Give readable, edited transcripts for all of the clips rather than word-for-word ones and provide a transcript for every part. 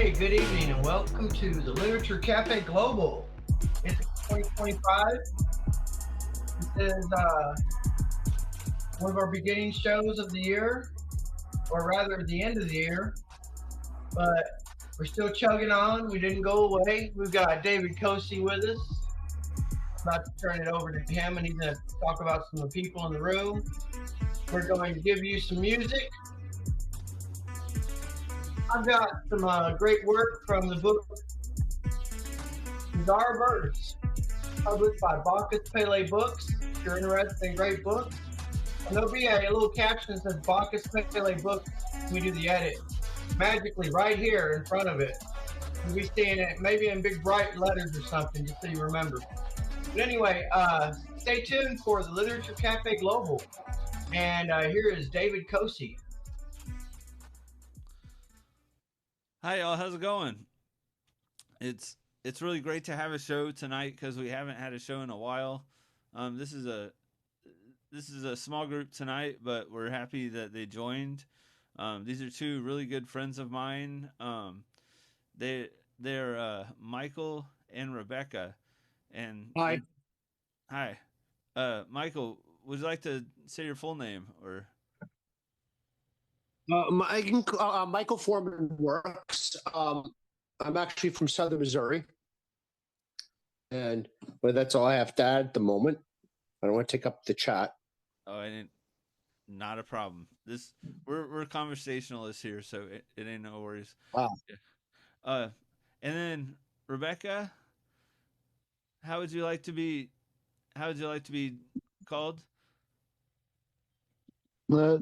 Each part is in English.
Hey, good evening and welcome to the Literature Cafe Global. It's 2025. This is one of our beginning shows of the year, or rather the end of the year, but we're still chugging on. We didn't go away. We've got David Koci with us. I'm about to turn it over to him and he's going to talk about some of the people in the room. We're going to give you some music. I've got some great work from the book Bizarre Birds, published by Bacchus Pele Books. If you're interested in great books, and there'll be a little caption that says Bacchus Pele Books when we do the edit, magically right here in front of it. You'll be seeing it maybe in big bright letters or something, just so you remember. But anyway, stay tuned for the Literature Cafe Global. And here is David Koci. Hi y'all, how's it going? It's really great to have a show tonight because we haven't had a show in a while. This is a small group tonight, but we're happy that they joined. These are two really good friends of mine. They're Michael and Rebecca. And hi. Hi. Michael, would you like to say your full name or? Michael Foreman Works. I'm actually from Southern Missouri, but that's all I have to add at the moment. I don't want to take up the chat. Oh, I didn't. Not a problem. We're conversationalists here, so it ain't no worries. Wow. And then Rebecca, how would you like to be called?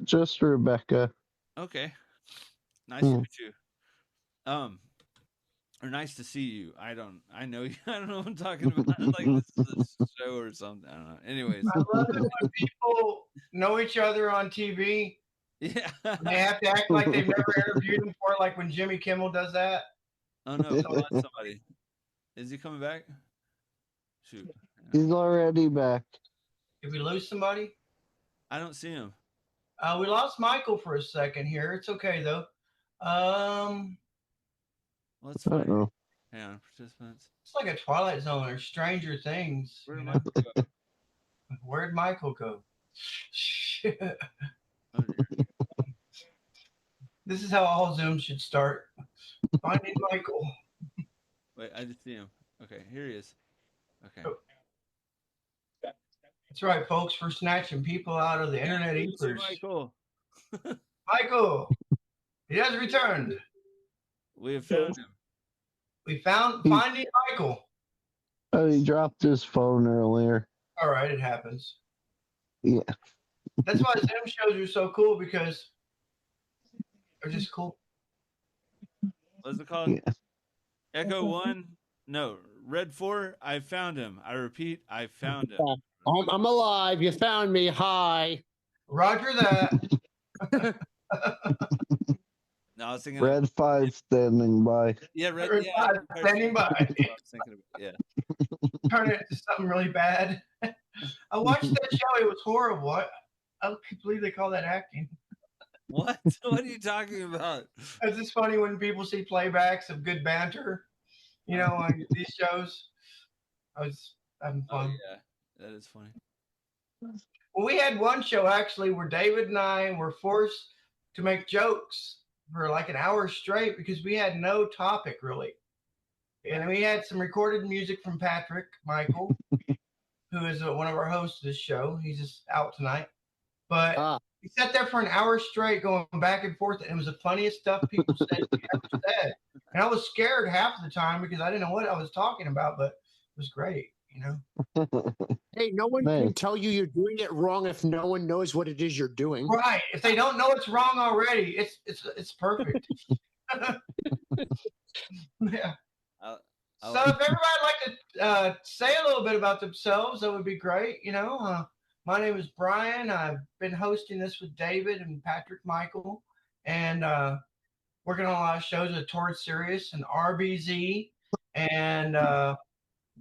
Just Rebecca. Okay. Nice to meet you. Or nice to see you. I know you. I don't know what I'm talking about. Like this is a show or something. I don't know. Anyways. I love it when people know each other on TV. Yeah. They have to act like they've never interviewed him before, like when Jimmy Kimmel does that. Oh no, come on, somebody. Is he coming back? Shoot. He's already back. Did we lose somebody? I don't see him. We lost Michael for a second here. It's okay though. Well, it's fine. Uh-oh. Hang on, participants. It's like a Twilight Zone or Stranger Things. Where'd Michael go? Where'd Michael go? Oh, dear. This is how all Zooms should start. Finding Michael. Wait, I just see him. Okay, here he is. Okay. That's right, folks. We're snatching people out of the internet ethers. Michael. Michael. He has returned. We have found him. We found Finding Michael. Oh, he dropped his phone earlier. All right, it happens. Yeah. That's why Zoom shows are so cool, because they're just cool. What's it called? Yeah. Echo 1? No. Red 4? I found him. I repeat, I found him. I'm alive. You found me. Hi. Roger that. No, I was thinking Red 5 standing by. Yeah, Red 5 standing by. I was thinking about, yeah. Turn it into something really bad. I watched that show. It was horrible. I can't believe they call that acting. What? What are you talking about? It's just funny when people see playbacks of good banter, on these shows. I was having fun. Oh, yeah, that is funny. Well, we had one show actually where David and I were forced to make jokes for like an hour straight because we had no topic really. And we had some recorded music from Patrick Michael, who is one of our hosts of this show. He's just out tonight. But we sat there for an hour straight going back and forth, and it was the funniest stuff people said we ever said. And I was scared half of the time because I didn't know what I was talking about, but it was great, Hey, no one can tell you you're doing it wrong if no one knows what it is you're doing. Right. If they don't know it's wrong already, it's perfect. Yeah. So if everybody would like to say a little bit about themselves, that would be great. My name is Brian. I've been hosting this with David and Patrick Michael, and working on a lot of shows at Towards Sirius and RBZ and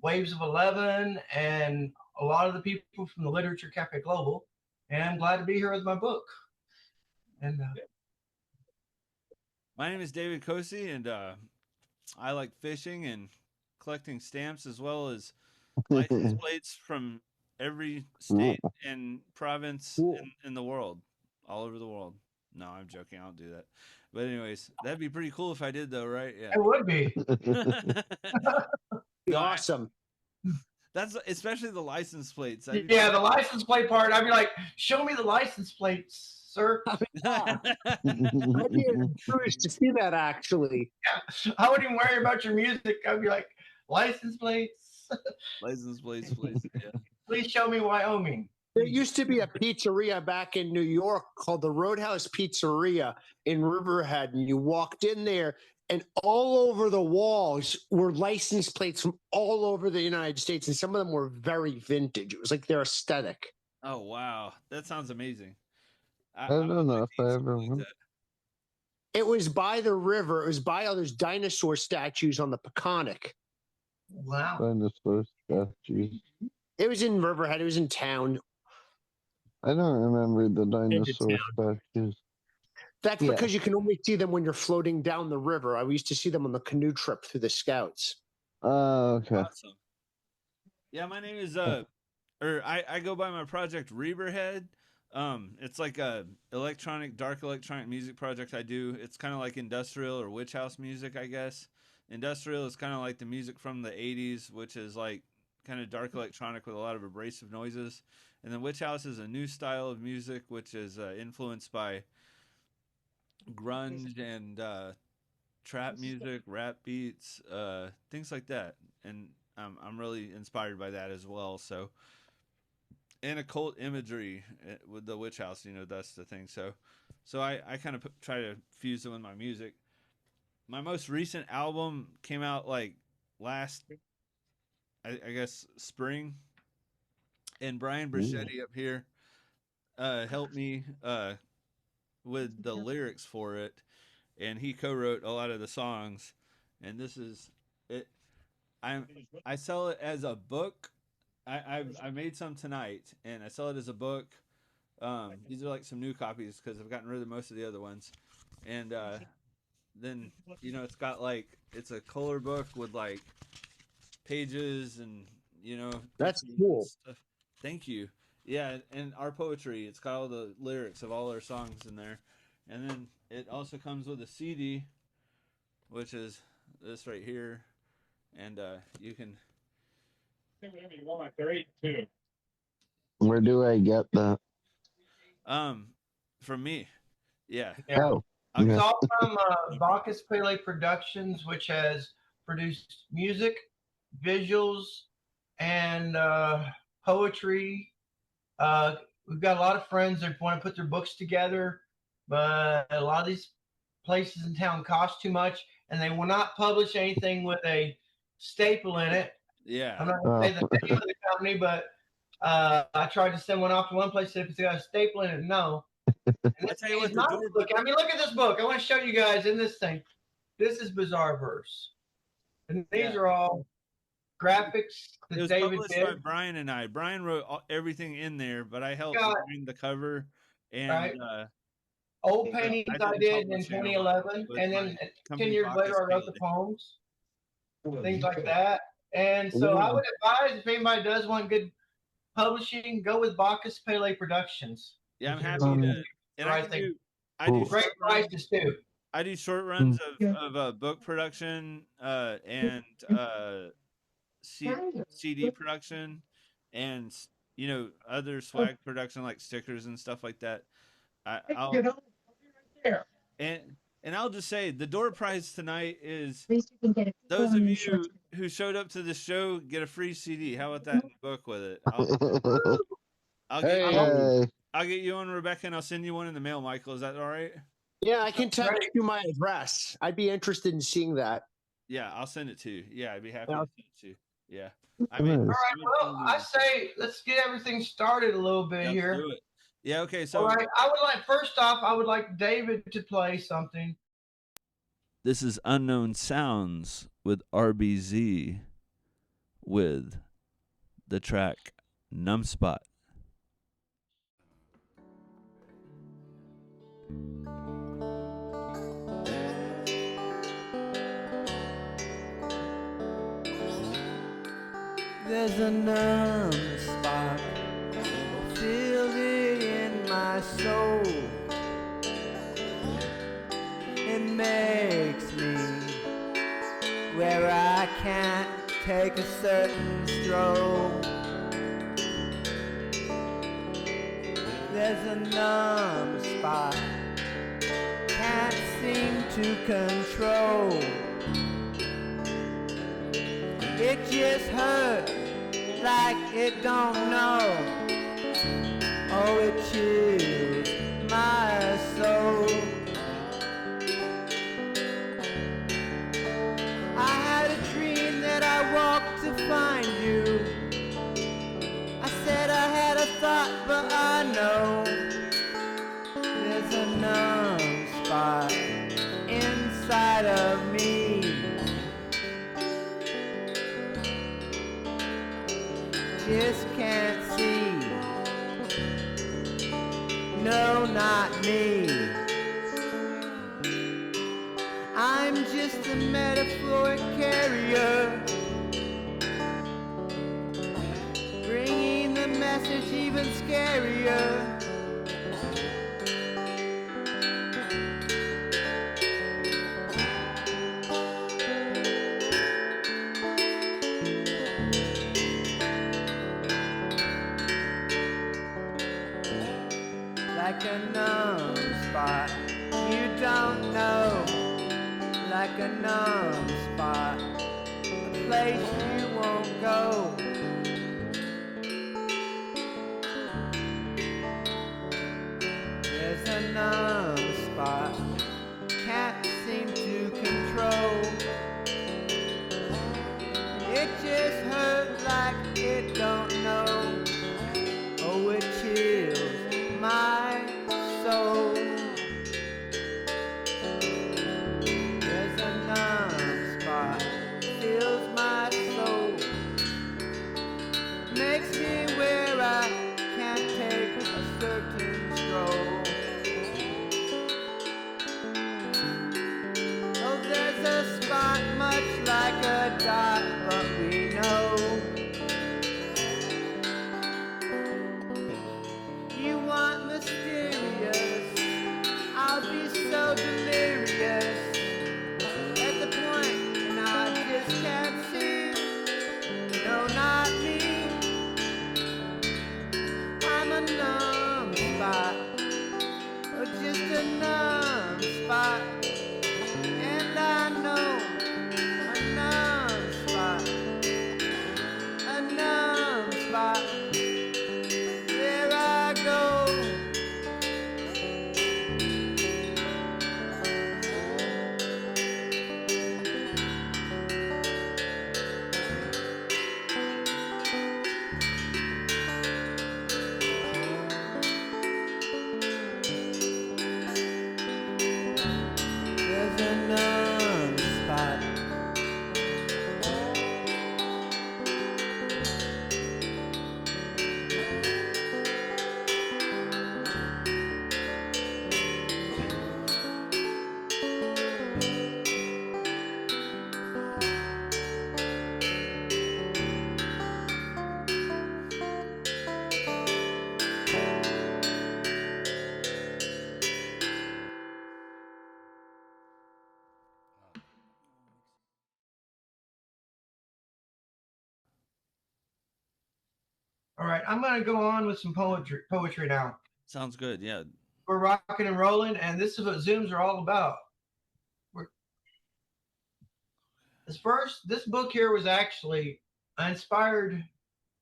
Waves of 11 and a lot of the people from the Literature Cafe Global. And I'm glad to be here with my book. And my name is David Koci, and I like fishing and collecting stamps as well as license plates from every state and province in the world, all over the world. No, I'm joking. I don't do that. But anyways, that'd be pretty cool if I did, though, right? Yeah. It would be. Be awesome. That's especially the license plates. Yeah, the license plate part. I'd be like, show me the license plates, sir. I'd be curious to see that actually. Yeah. I wouldn't even worry about your music. I'd be like, license plates. License plates, please. Yeah. Please show me Wyoming. There used to be a pizzeria back in New York called the Roadhouse Pizzeria in Reberhead, and you walked in there, and all over the walls were license plates from all over the United States, and some of them were very vintage. It was like their aesthetic. Oh wow, that sounds amazing. I don't know if I ever went. It was by the river. It was by all those dinosaur statues on the Peconic. Wow. Dinosaur statues. It was in Riverhead. It was in town. I don't remember the dinosaur statues. That's because you can only see them when you're floating down the river. I used to see them on the canoe trip through the Scouts. Oh, okay. Awesome. Yeah, my name is I go by my project Reberhead. It's like a dark electronic music project I do. It's kind of like industrial or witch house music, I guess. Industrial is kind of like the music from the 80s, which is like kind of dark electronic with a lot of abrasive noises. And then witch house is a new style of music, which is influenced by grunge and trap music, rap beats, things like that. And I'm really inspired by that as well. So, and occult imagery with the witch house, that's the thing. So I kind of try to fuse it with my music. My most recent album came out like last, I guess, spring. And Brian Burchette up here helped me with the lyrics for it, and he co-wrote a lot of the songs. And this is it. I sell it as a book. I made some tonight, and I sell it as a book. These are like some new copies because I've gotten rid of most of the other ones. And then it's got it's a color book with like pages and that's cool stuff. Thank you. Yeah, and our poetry, it's got all the lyrics of all our songs in there. And then it also comes with a CD, which is this right here. And you can... Where do I get that? From me. Yeah. Oh. It's all from Bacchus Pele Productions, which has produced music, visuals, and poetry. We've got a lot of friends that want to put their books together, but a lot of these places in town cost too much, and they will not publish anything with a staple in it. Yeah. I'm not going to say the name of the company, but I tried to send one off to one place, said if it's got a staple in it, no. And this is not a book. I mean, look at this book. I want to show you guys in this thing. This is Bizarre Verse. And these are all graphics that it was David published did. by Brian and I. Brian wrote everything in there, but I helped design the cover and old paintings I did in 2011, and then 10 years later I wrote the poems, things like that. And so I would advise if anybody does want good publishing, go with Bacchus Pele Productions. Yeah, I'm happy to. And I do great prices too. I do short runs of book production and CD production and other swag production like stickers and stuff like that. I'll be right there. And I'll just say the door prize tonight is those of you who showed up to the show get a free CD. How about that book with it? I'll get you one, Rebecca, and I'll send you one in the mail, Michael. Is that all right? Yeah, I can text you my address. I'd be interested in seeing that. Yeah, I'll send it to you. Yeah, I'd be happy to send it to you. Yeah. All right. Well, I say let's get everything started a little bit here. Do it. Yeah. Okay. So, all right. First off, I would like David to play something. This is Unknown Sounds with RBZ with the track Numbspot. There's a numb spot, feel it in my soul. It makes me where I can't take a certain stroll. There's a numb spot, can't seem to control. It just hurts like it don't know. Oh, it chills my soul. I had a dream that I walked to find you. I said I had a thought, but I know there's a numb spot inside of me. Just can't see. No, not me. I'm just a metaphoric carrier, bringing the message even scarier. Like a numb spot you don't know. Like a numb spot, a place you won't go. There's a numb spot, can't seem to control. It just hurts like it don't know. Oh, it chills my soul. There's a numb spot, fills my soul. Makes me where I can't take a certain stroll. Oh, there's a spot much like a dot, but we know you want mysterious. I'll be so delirious at the point, and I just can't see. No, not me. I'm a numb spot, or just a numb spot, and I know a numb spot, a numb spot. There I go. There's a numb spot. All right, I'm going to go on with some poetry now. Sounds good. Yeah. We're rocking and rolling, and this is what Zooms are all about. This book here was actually, I inspired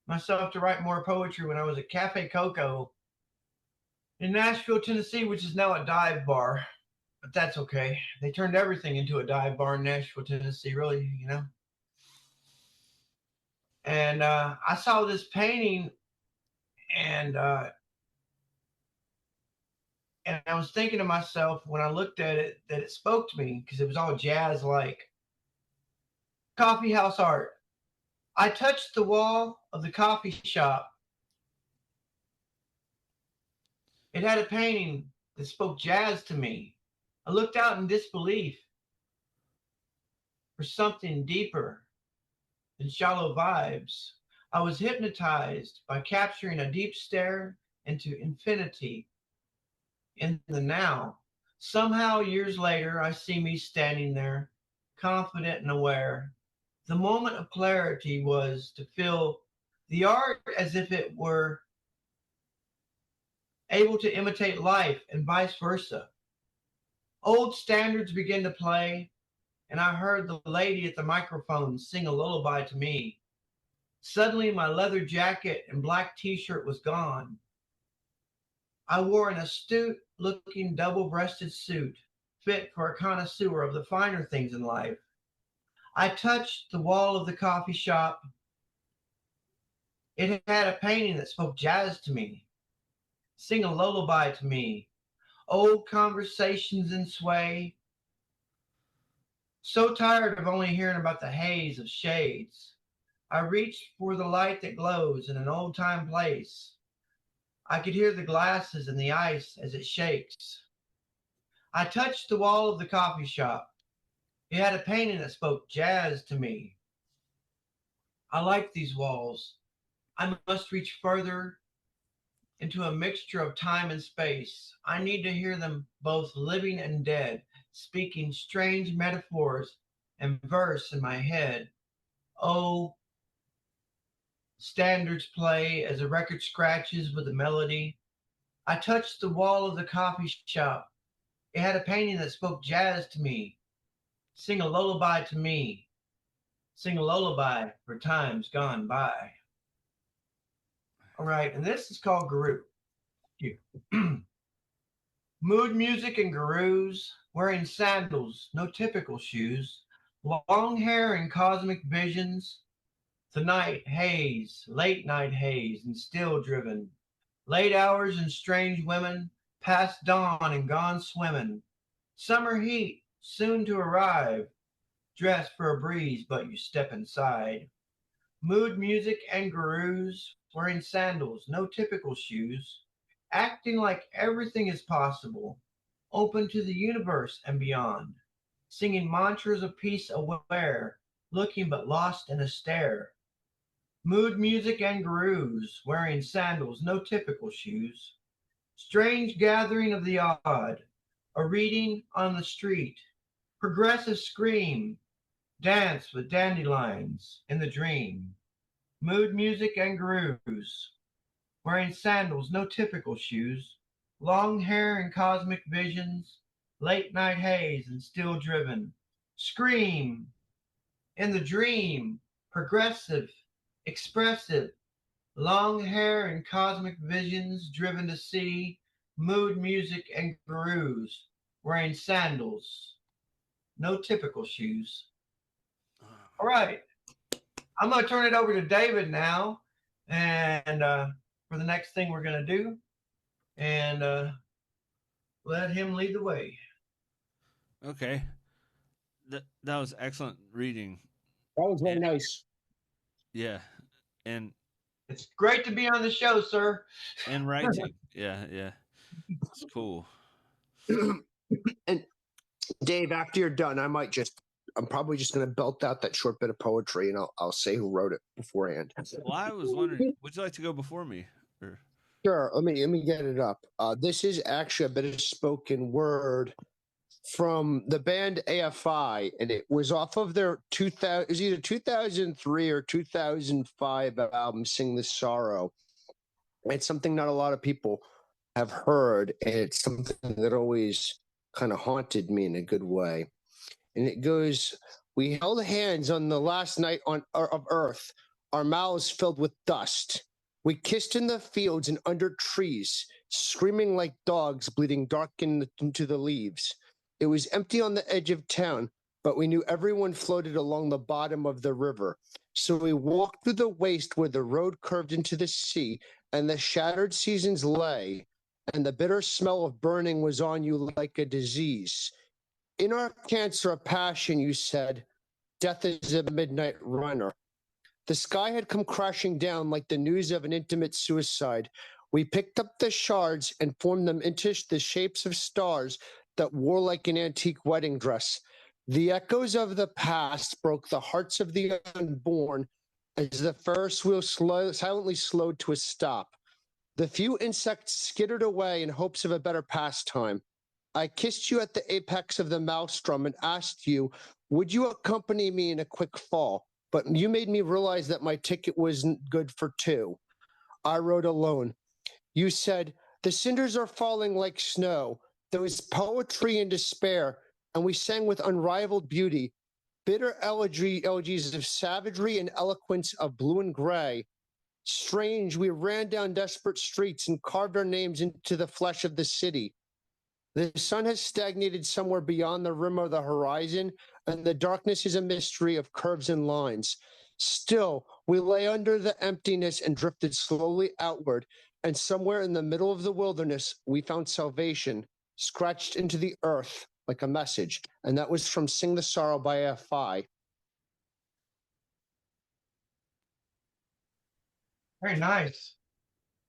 myself to write more poetry when I was at Cafe Coco in Nashville, Tennessee, which is now a dive bar. But that's okay. They turned everything into a dive bar in Nashville, Tennessee, really, you know. And I saw this painting, and I was thinking to myself when I looked at it that it spoke to me because it was all jazz-like. Coffee house art. I touched the wall of the coffee shop. It had a painting that spoke jazz to me. I looked out in disbelief for something deeper than shallow vibes. I was hypnotized by capturing a deep stare into infinity in the now. Somehow, years later, I see me standing there, confident and aware. The moment of clarity was to feel the art as if it were able to imitate life and vice versa. Old standards began to play, and I heard the lady at the microphone sing a lullaby to me. Suddenly, my leather jacket and black t-shirt was gone. I wore an astute-looking double-breasted suit, fit for a connoisseur of the finer things in life. I touched the wall of the coffee shop. It had a painting that spoke jazz to me, sing a lullaby to me, old conversations in sway. So tired of only hearing about the haze of shades, I reached for the light that glows in an old-time place. I could hear the glasses and the ice as it shakes. I touched the wall of the coffee shop. It had a painting that spoke jazz to me. I like these walls. I must reach further into a mixture of time and space. I need to hear them both living and dead, speaking strange metaphors and verse in my head. Oh, standards play as a record scratches with a melody. I touched the wall of the coffee shop. It had a painting that spoke jazz to me. Sing a lullaby to me. Sing a lullaby for times gone by. All right, and this is called Guru. Mood music and gurus, wearing sandals, no typical shoes, long hair and cosmic visions, the night haze, late night haze and still driven, late hours and strange women, past dawn and gone swimming, summer heat soon to arrive, dress for a breeze but you step inside. Mood music and gurus, wearing sandals, no typical shoes, acting like everything is possible, open to the universe and beyond, singing mantras of peace aware, looking but lost in a stare. Mood music and gurus, wearing sandals, no typical shoes, strange gathering of the odd, a reading on the street, progressive scream, dance with dandelions in the dream. Mood music and gurus, wearing sandals, no typical shoes, long hair and cosmic visions, late night haze and still driven. Scream in the dream, progressive, expressive, long hair and cosmic visions driven to see. Mood music and gurus, wearing sandals, no typical shoes. All right. I'm going to turn it over to David now, and for the next thing we're going to do, and let him lead the way. Okay. That was excellent reading. That was very nice. Yeah. And it's great to be on the show, sir. And writing. Yeah. It's cool. And Dave, after you're done, I'm probably just going to belt out that short bit of poetry, and I'll say who wrote it beforehand. Well, I was wondering, would you like to go before me? Or? Sure. Let me get it up. This is actually a bit of spoken word from the band AFI, and it was off of their it was either 2003 or 2005 album, "Sing the Sorrow." It's something not a lot of people have heard, and it's something that always kind of haunted me in a good way. And it goes, "We held hands on the last night of earth, our mouths filled with dust. We kissed in the fields and under trees, screaming like dogs bleeding dark into the leaves. It was empty on the edge of town, but we knew everyone floated along the bottom of the river. So we walked through the waste where the road curved into the sea, and the shattered seasons lay, and the bitter smell of burning was on you like a disease. In our cancer of passion, you said, death is a midnight runner. The sky had come crashing down like the news of an intimate suicide. We picked up the shards and formed them into the shapes of stars that wore like an antique wedding dress. The echoes of the past broke the hearts of the unborn, as the Ferris wheel silently slowed to a stop. The few insects skittered away in hopes of a better pastime. I kissed you at the apex of the maelstrom and asked you, would you accompany me in a quick fall? But you made me realize that my ticket wasn't good for two. I rode alone. You said, the cinders are falling like snow. There was poetry and despair, and we sang with unrivaled beauty, bitter elegies of savagery and eloquence of blue and gray. Strange, we ran down desperate streets and carved our names into the flesh of the city. The sun has stagnated somewhere beyond the rim of the horizon, and the darkness is a mystery of curves and lines. Still, we lay under the emptiness and drifted slowly outward, and somewhere in the middle of the wilderness, we found salvation, scratched into the earth like a message. And that was from Sing the Sorrow by AFI. Very nice.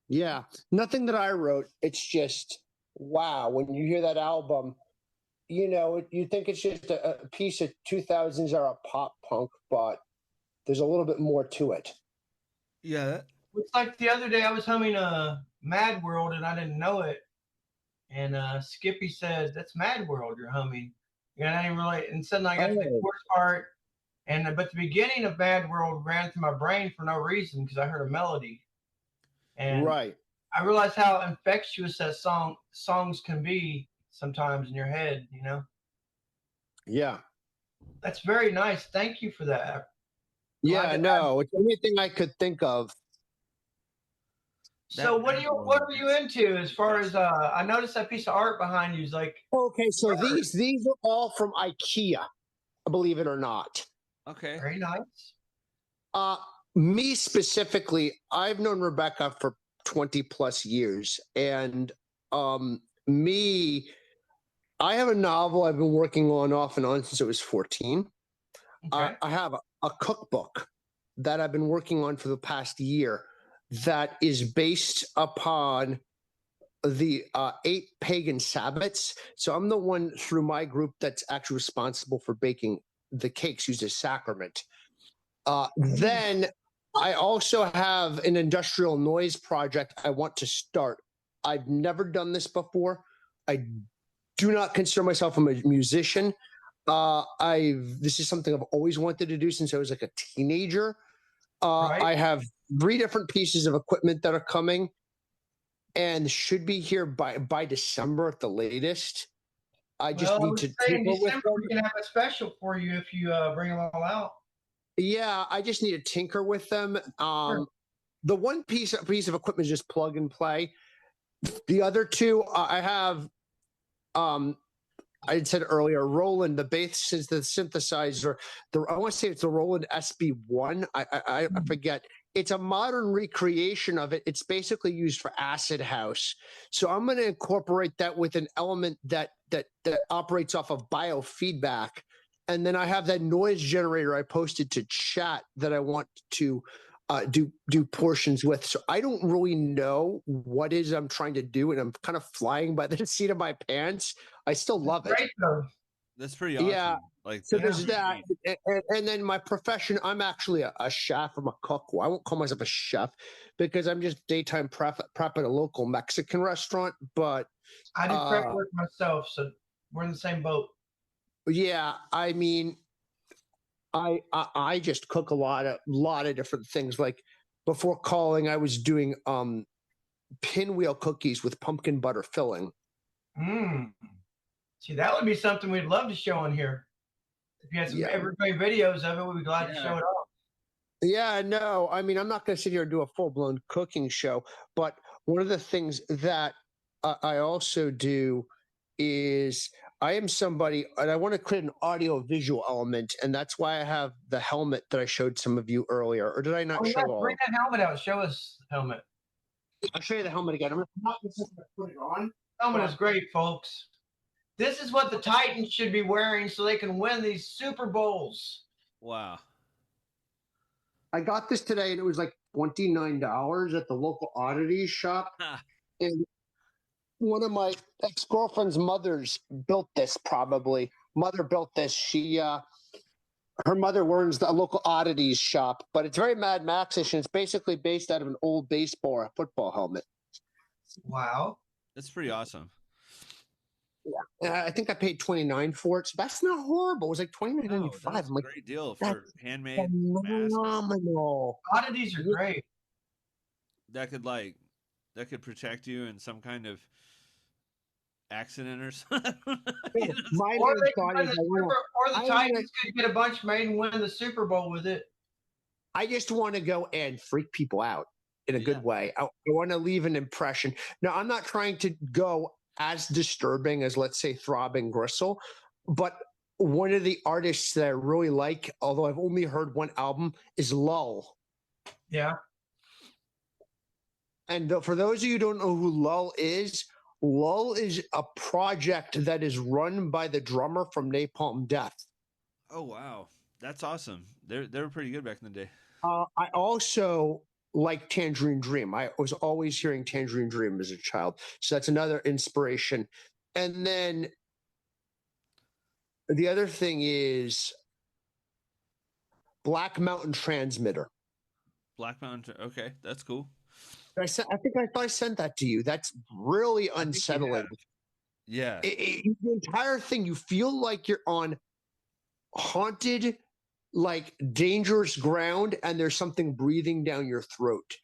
Yeah, nothing that I wrote. It's just, wow, when you hear that album, you know, you think it's just a piece of 2000s era pop punk, but there's a little bit more to it. Yeah. It's like the other day I was humming Mad World and I didn't know it. And Skippy says, that's Mad World you're humming. And I didn't really, and suddenly I got to the chorus part. But the beginning of Mad World ran through my brain for no reason because I heard a melody. And right. I realized how infectious that songs can be sometimes in your head, you know? Yeah. That's very nice. Thank you for that. Yeah, no, it's the only thing I could think of. So what are you into as far as I noticed that piece of art behind you is like okay, so these are all from IKEA, believe it or not. Okay. Very nice. Me specifically, I've known Rebecca for 20 plus years, and I have a novel I've been working on off and on since I was 14. Okay. I have a cookbook that I've been working on for the past year that is based upon the 8 pagan Sabbaths. So I'm the one through my group that's actually responsible for baking the cakes used as sacrament. Then I also have an industrial noise project I want to start. I've never done this before. I do not consider myself a musician. This is something I've always wanted to do since I was like a teenager. Right. I have 3 different pieces of equipment that are coming and should be here by December at the latest. I just need to in December we can have a special for you if you bring them all out. Yeah, I just need to tinker with them. Sure. The one piece of equipment is just plug and play. The other 2, I have I had said earlier, Roland, the bass is the synthesizer. I want to say it's the Roland SB1. I forget. It's a modern recreation of it. It's basically used for acid house. So I'm going to incorporate that with an element that operates off of biofeedback. And then I have that noise generator I posted to chat that I want to do portions with. So I don't really know what is I'm trying to do, and I'm kind of flying by the seat of my pants. I still love it. Great though. That's pretty awesome. Yeah. Like, so there's that, and then my profession. I'm actually a chef. I'm a cook. I won't call myself a chef because I'm just daytime prep at a local Mexican restaurant. But I do prep work myself, so we're in the same boat. Yeah, I mean, I just cook a lot of different things. Like before calling, I was doing pinwheel cookies with pumpkin butter filling. See, that would be something we'd love to show on here. If you had some evergreen videos of it, we'd be glad to show it off. Yeah, no, I mean, I'm not going to sit here and do a full-blown cooking show, but one of the things that I also do is I am somebody, and I want to create an audio-visual element, and that's why I have the helmet that I showed some of you earlier. Or did I not show all? Bring that helmet out. Show us the helmet. I'll show you the helmet again. I'm not just going to put it on. Helmet is great, folks. This is what the Titans should be wearing so they can win these Super Bowls. Wow. I got this today, and it was like $29 at the local Odyssey shop. And one of my ex-girlfriend's mothers built this, probably. Mother built this. She Her mother runs the local oddities shop, but it's very Mad Max-ish, and it's basically based out of an old baseball or football helmet. Wow. That's pretty awesome. Yeah, I think I paid $29 for it, so that's not horrible. It was like $29.95. That's I'm a like, great deal for handmade masks phenomenal. Oddities are great. that could protect you in some kind of accident or something. My Or main thought is the Titans could get a bunch made and win the Super Bowl with it. I just want to go and freak people out in a Yeah. good way. I want to leave an impression. Now, I'm not trying to go as disturbing as, let's say, Throbbing Gristle, but one of the artists that I really like, although I've only heard one album, is Lull. Yeah. And for those of you who don't know who Lull is a project that is run by the drummer from Napalm Death. Oh wow, that's awesome. They were pretty good back in the day. I also like Tangerine Dream. I was always hearing Tangerine Dream as a child. So that's another inspiration. And then the other thing is Black Mountain Transmitter. Black Mountain. Okay, that's cool. I think I thought I sent that to you. That's really unsettling. Yeah. The entire thing, you feel like you're on haunted, like dangerous ground, and there's something breathing down your throat.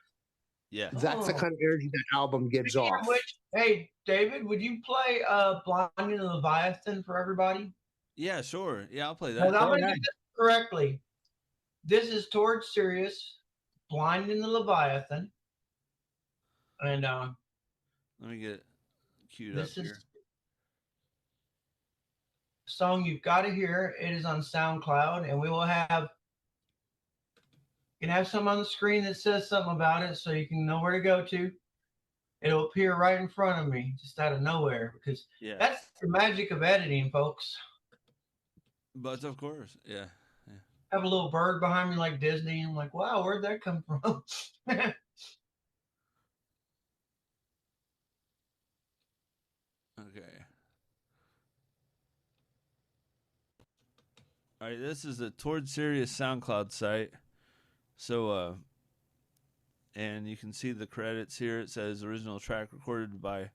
Yeah. That's the kind of energy that album gives off. Hey, David, would you play Blinding the Leviathan for everybody? Yeah, sure. Yeah, I'll play that. I'm going to get this correctly. This is towards Sirius, Blinding the Leviathan. And let me get it queued up this here. is a song you've got to hear. It is on SoundCloud, and we will have some on the screen that says something about it, so you can know where to go to. It'll appear right in front of me, just out of nowhere, because that's the magic of editing, folks. But of course, yeah. Have a little bird behind me like Disney. I'm like, wow, where'd that come from? Okay. All right, this is the Towards Sirius SoundCloud site. So, and you can see the credits here. It says original track recorded by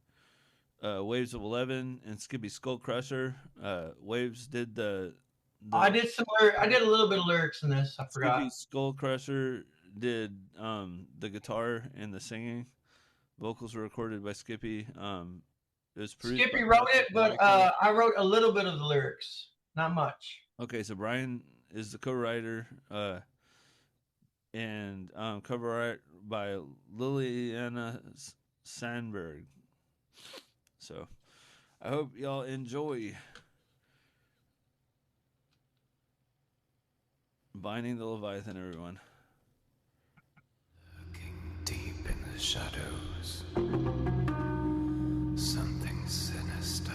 Waves of 11 and Skippy Skullcrusher. Waves did the I did a little bit of lyrics in this. I forgot. Skippy Skullcrusher did the guitar and the singing. Vocals were recorded by Skippy. It was produced Skippy wrote it, but I wrote a little bit of the lyrics, not much. Okay, so Brian is the co-writer, and cover art by Liliana Sandberg. So, I hope y'all enjoy Binding the Leviathan, everyone. Looking deep in the shadows, something sinister,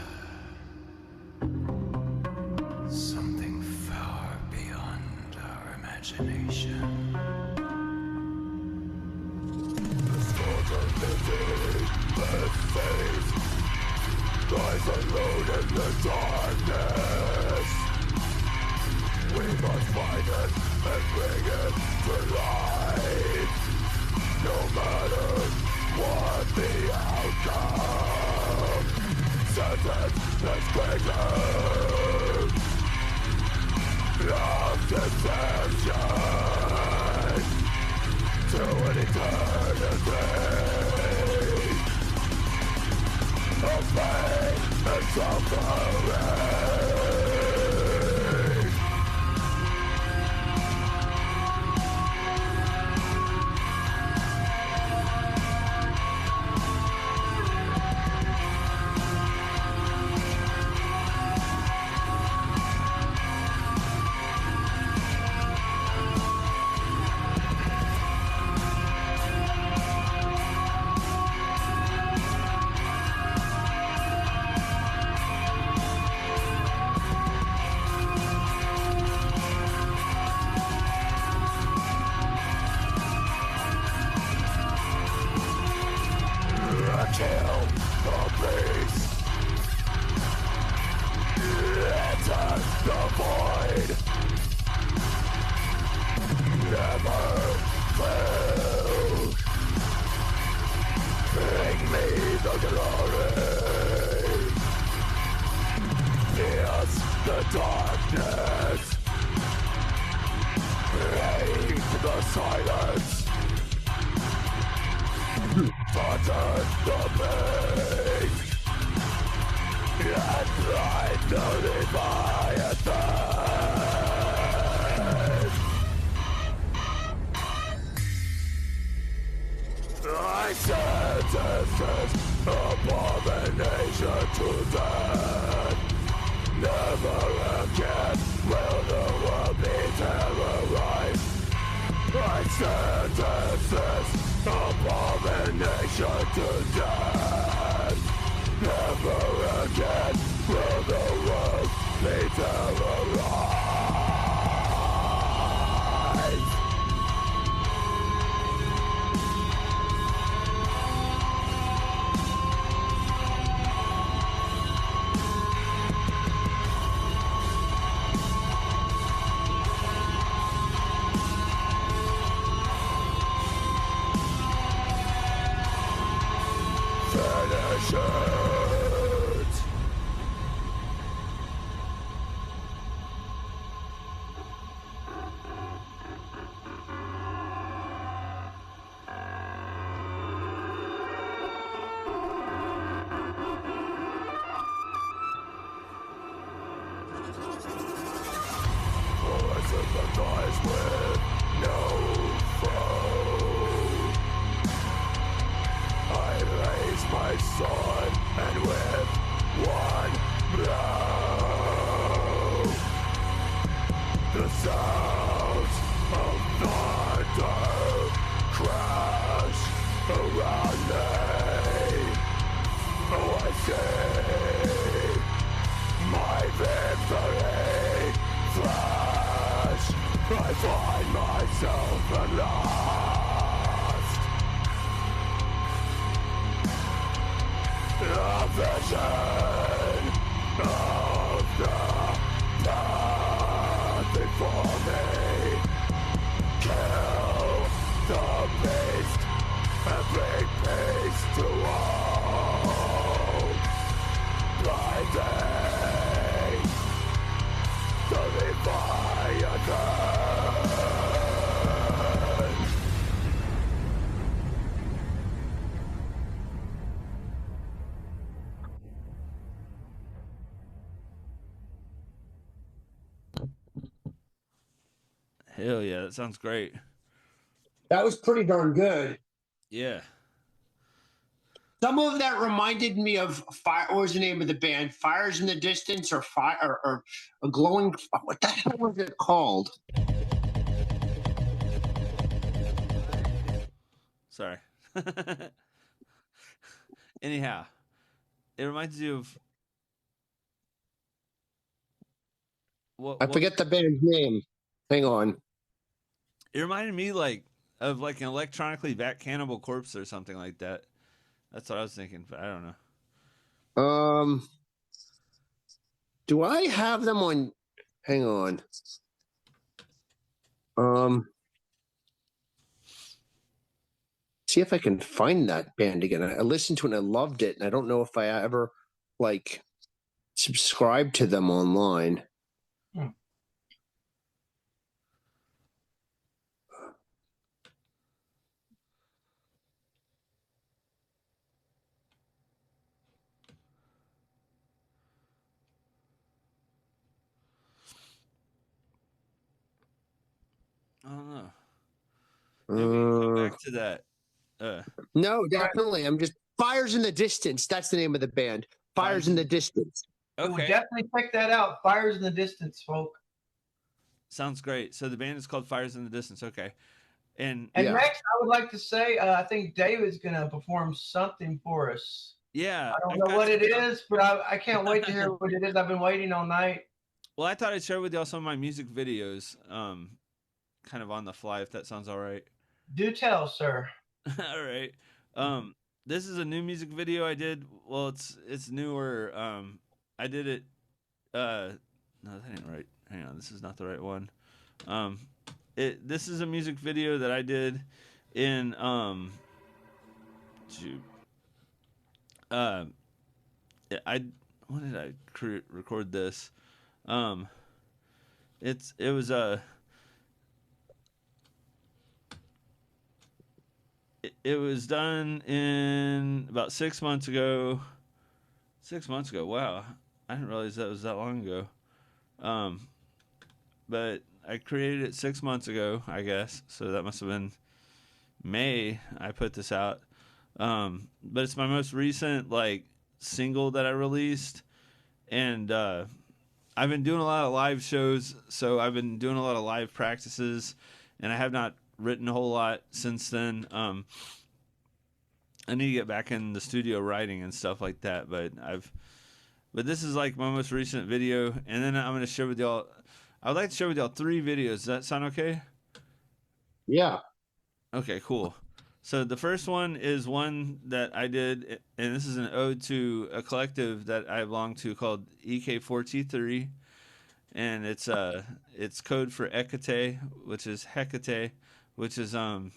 something far beyond our imagination. The sword of the faith lies alone in the darkness. We must find it and bring it to life, no matter what the outcome. Sentence that's greater of deception to an eternity of pain and suffering. Fears the darkness, hate the silence, butter the pain, and ride the Leviathan. I sentence abomination to death. Never again will the world be terrorized. I sentence abomination to death. Never again will the world be terrorized. Finish it! For I sympathize with no foe. I raise my sword and with one blow the sounds of thunder crash around me. Oh, I see my victory flash. I find myself at last. A vision of the path before me. Kill the beast and bring peace to all. Blinding the Leviathan. Hell yeah, that sounds great. That was pretty darn good. Yeah. Some of that reminded me of Fire. What was the name of the band? Fires in the Distance, or Fire, or a glowing. What the hell was it called? Sorry. Anyhow, it reminds you of I forget the band's name. Hang on. It reminded me of an electronically back Cannibal Corpse or something like that. That's what I was thinking, but I don't know. Do I have them on? Hang on. See if I can find that band again. I listened to it and I loved it, and I don't know if I ever subscribed to them online. I don't know. Maybe we can come back to that. No, definitely. I'm just Fires in the Distance. That's the name of the band. Fires in the Distance. Okay. We'll definitely check that out. Fires in the Distance, folk. Sounds great. So the band is called Fires in the Distance. Okay. And next, I would like to say, I think David's going to perform something for us. Yeah. I don't know what it is, but I can't wait to hear what it is. I've been waiting all night. Well, I thought I'd share with y'all some of my music videos, kind of on the fly, if that sounds all right. Do tell, sir. All right. This is a new music video I did. Well, it's newer. I did it. No, that ain't right. Hang on, this is not the right one. This is a music video that I did in when did I record this? It was done in about 6 months ago. 6 months ago. Wow, I didn't realize that was that long ago. But I created it 6 months ago, I guess. So that must have been May. I put this out. But it's my most recent single that I released, and I've been doing a lot of live shows, so I've been doing a lot of live practices, and I have not written a whole lot since then. I need to get back in the studio writing and stuff like that, but this is my most recent video, and then I'm going to share with y'all. I would like to share with y'all 3 videos. Does that sound okay? Yeah. Okay, cool. So the first one is one that I did, and this is an ode to a collective that I belong to called EK4T3, and it's code for EK4T, which is Hecate, which is a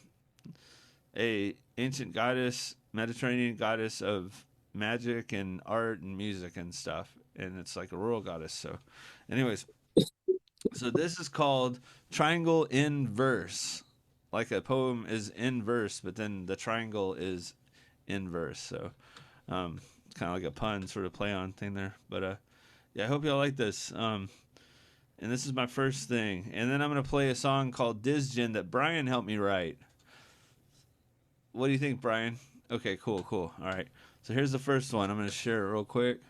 ancient goddess, Mediterranean goddess of magic and art and music and stuff, and it's like a rural goddess. So, anyways, so this is called Triangle in Verse. Like a poem is in verse, but then the triangle is in verse. So, kind of like a pun sort of play on thing there. But, yeah, I hope y'all like this. And this is my first thing. And then I'm going to play a song called Disgin that Brian helped me write. What do you think, Brian? Okay, cool. All right. So here's the first one. I'm going to share it real quick.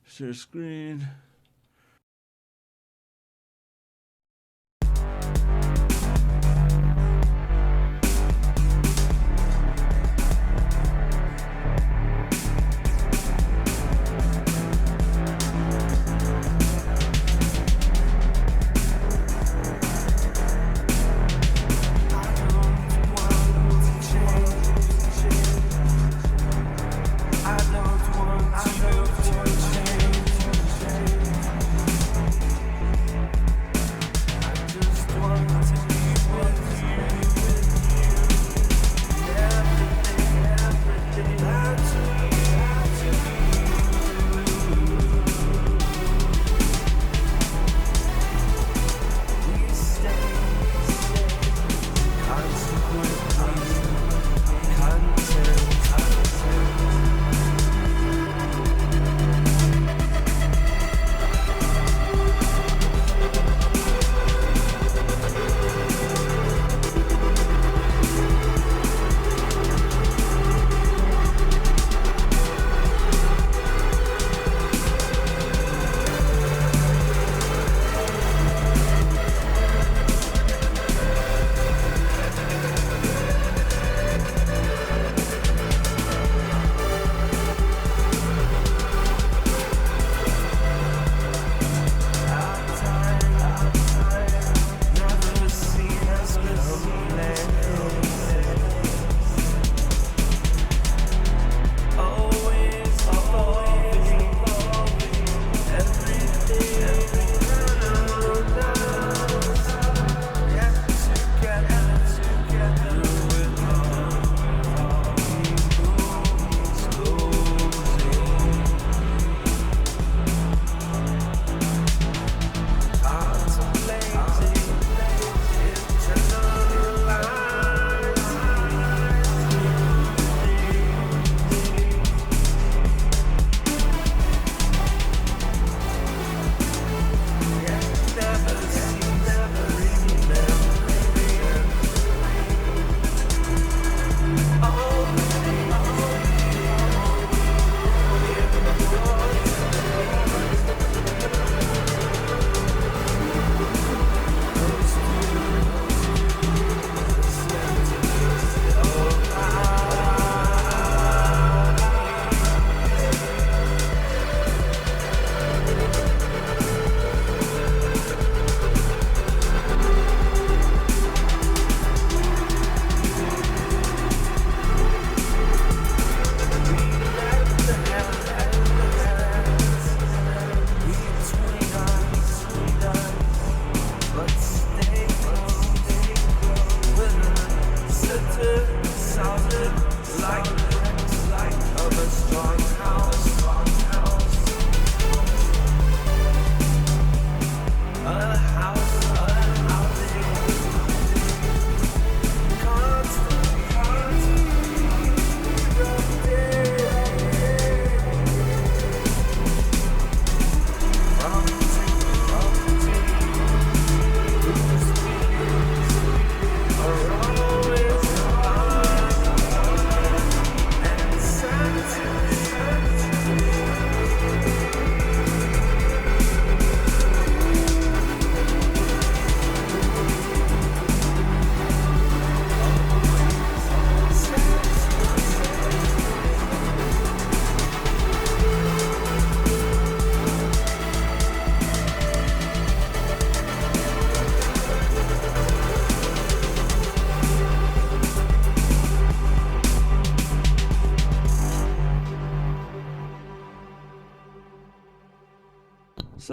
Share screen. I don't want to change.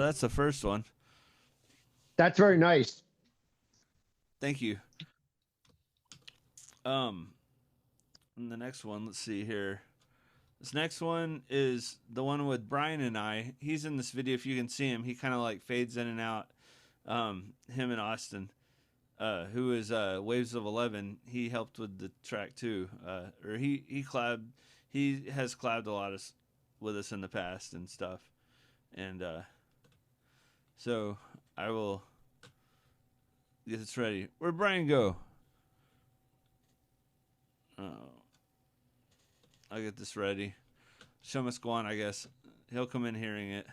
that's the first one. That's very nice. Thank you. And the next one, let's see here. This next one is the one with Brian and I. He's in this video. If you can see him, he kind of like fades in and out. Him and Austin, who is Waves of 11. He helped with the track too. Or he collabed. He has collabed a lot with us in the past and stuff. And so I will get this ready. Where'd Brian go? I'll get this ready. Show must go on, I guess. He'll come in hearing it.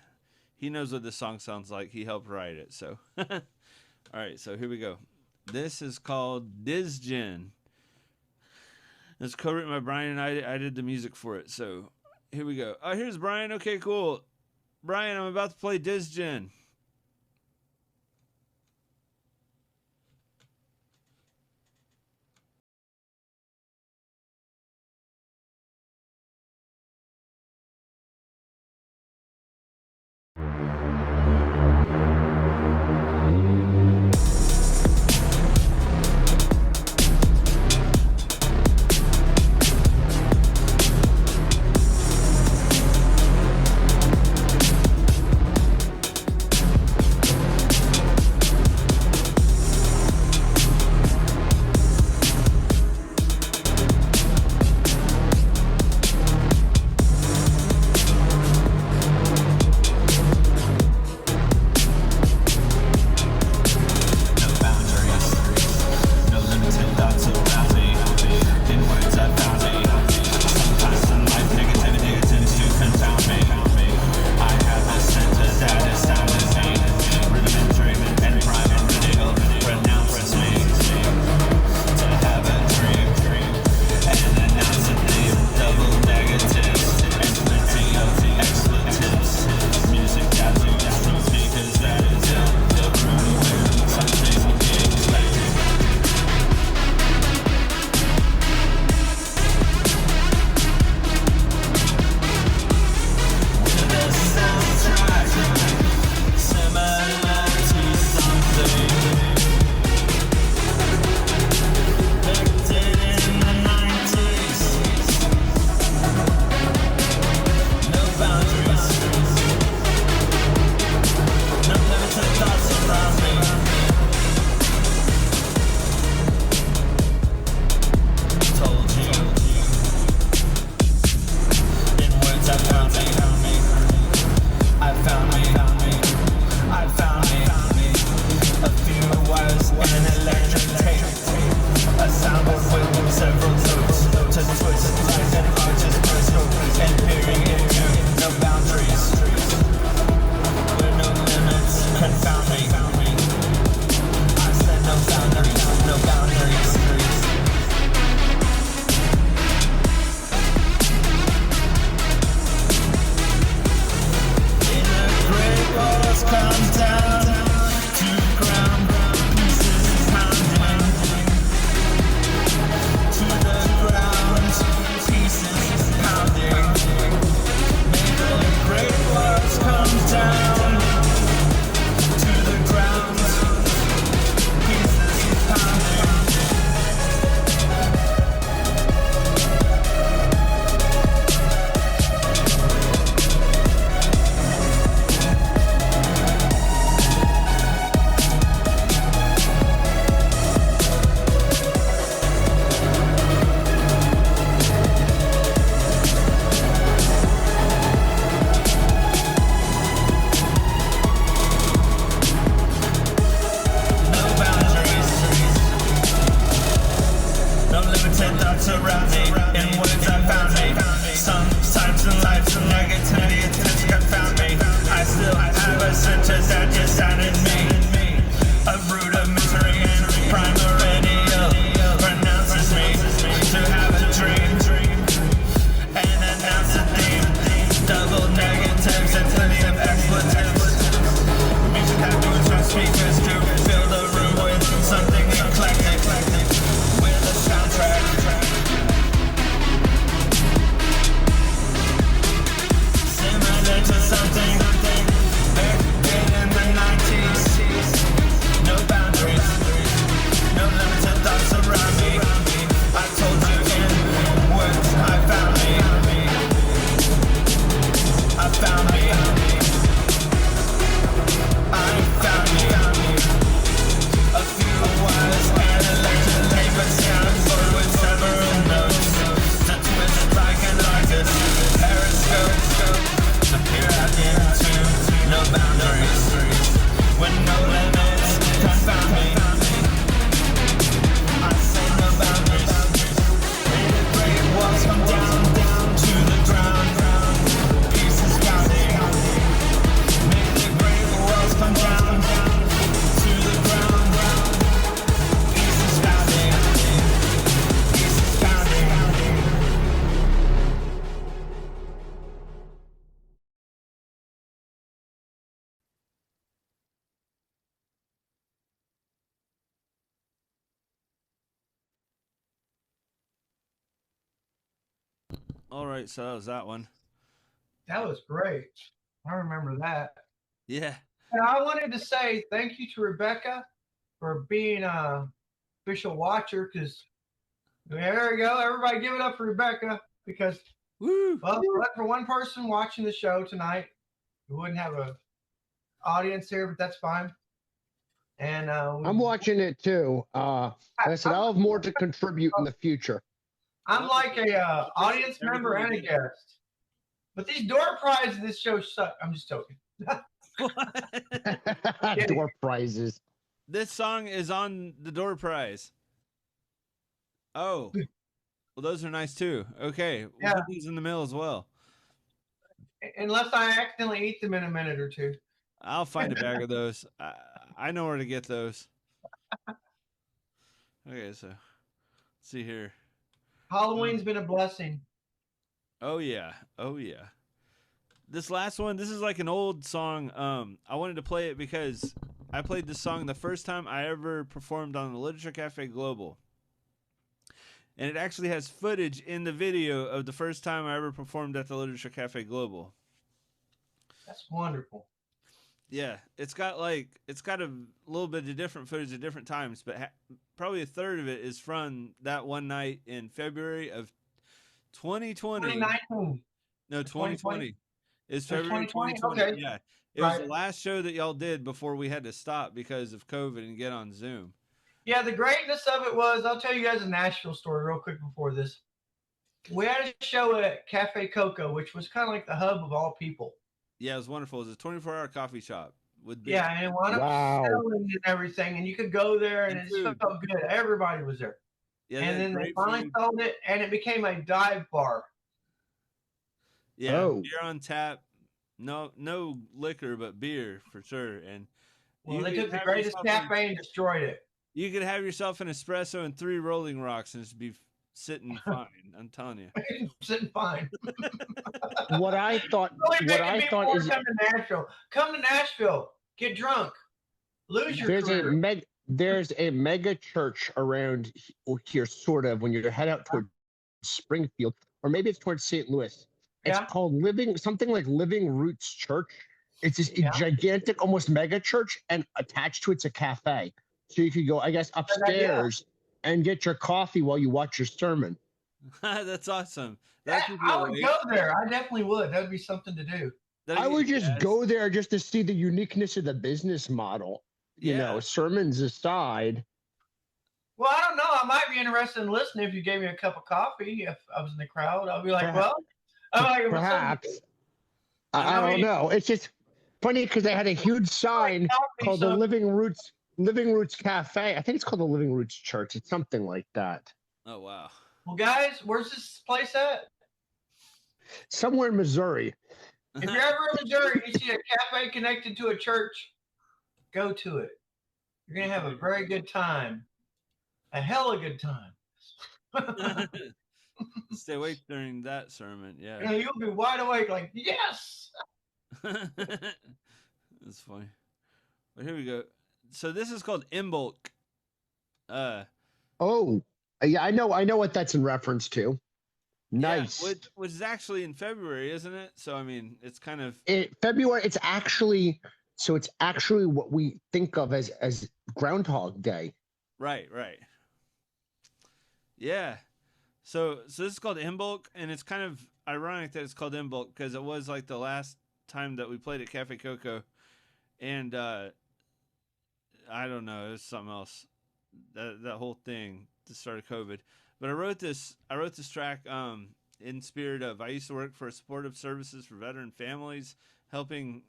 He knows what this song sounds like. He helped write it. So, all right. So here we go. This is called Dizgin. It's co-written by Brian, and I did the music for it. So here we go. Oh, here's Brian. Okay, cool. Brian, I'm about to play Dizgin. All right, so that was that one. That was great. I remember that. Yeah. And I wanted to say thank you to Rebecca for being a official watcher, because there we go. Everybody give it up for Rebecca, because Woo! well, for one person watching the show tonight, we wouldn't have a audience here, but that's fine. And I'm watching it too. Like I said, I'll have more to contribute in the future. I'm like a audience member and a guest. But these door prizes in this show suck. I'm just joking. Door prizes. This song is on the door prize. Oh. Well, those are nice too. Okay. We'll put these in the mail as well. Unless I accidentally eat them in a minute or two. I'll find a bag of those. I know where to get those. Okay, so let's see here. Halloween's been a blessing. Oh yeah. Oh yeah. This last one, this is like an old song. I wanted to play it because I played this song the first time I ever performed on the Literature Cafe Global. And it actually has footage in the video of the first time I ever performed at the Literature Cafe Global. That's wonderful. Yeah, it's got a little bit of different footage at different times, but probably a third of it is from that one night in February of 2020. 2019. No, 2020. It's February 2020. Okay. Yeah. It was the last show that y'all did before we had to stop because of COVID and get on Zoom. Yeah, the greatness of it was, I'll tell you guys a Nashville story real quick before this. We had a show at Cafe Coco, which was kind of like the hub of all people. Yeah, it was wonderful. It was a 24-hour coffee shop. And it wound up selling and everything, and you could go there, and it just felt good. Everybody was there. Yeah, and then they finally sold it, and it became a dive bar. Yeah, beer on tap. No liquor, but beer for sure. And they took the greatest cafe and destroyed it. You could have yourself an espresso and 3 Rolling Rocks and just be sitting fine. I'm telling you, sitting fine. What I thought is come to Nashville, get drunk, lose your career. There's a mega church around here, sort of, when you head out towards Springfield, or maybe it's towards St. Louis. It's called something like Living Roots Church. It's this gigantic, almost mega church, and attached to it's a cafe. So you could go, I guess, upstairs and get your coffee while you watch your sermon. That's awesome. I would go there. I definitely would. That would be something to do. I would just go there just to see the uniqueness of the business model. You know, sermons aside. Well, I don't know. I might be interested in listening if you gave me a cup of coffee. If I was in the crowd, I'll be like, perhaps. I don't know. It's just funny because they had a huge sign called the Living Roots Cafe. I think it's called the Living Roots Church. It's something like that. Oh, wow. Well, guys, where's this place at? Somewhere in Missouri. If you're ever in Missouri, you see a cafe connected to a church, go to it. You're going to have a very good time. A hella good time. Stay awake during that sermon. Yeah. You'll be wide awake like, yes. That's funny. But here we go. So this is called In Bulk. Yeah, I know what that's in reference to. Nice. Yeah, which is actually in February, isn't it? So I mean, it's kind of February. It's actually what we think of as Groundhog Day. Right. Yeah. So this is called In Bulk, and it's kind of ironic that it's called In Bulk because it was like the last time that we played at Cafe Coco, and I don't know, it was something else. That whole thing, the start of COVID. But I wrote this track in spirit of, I used to work for supportive services for veteran families, helping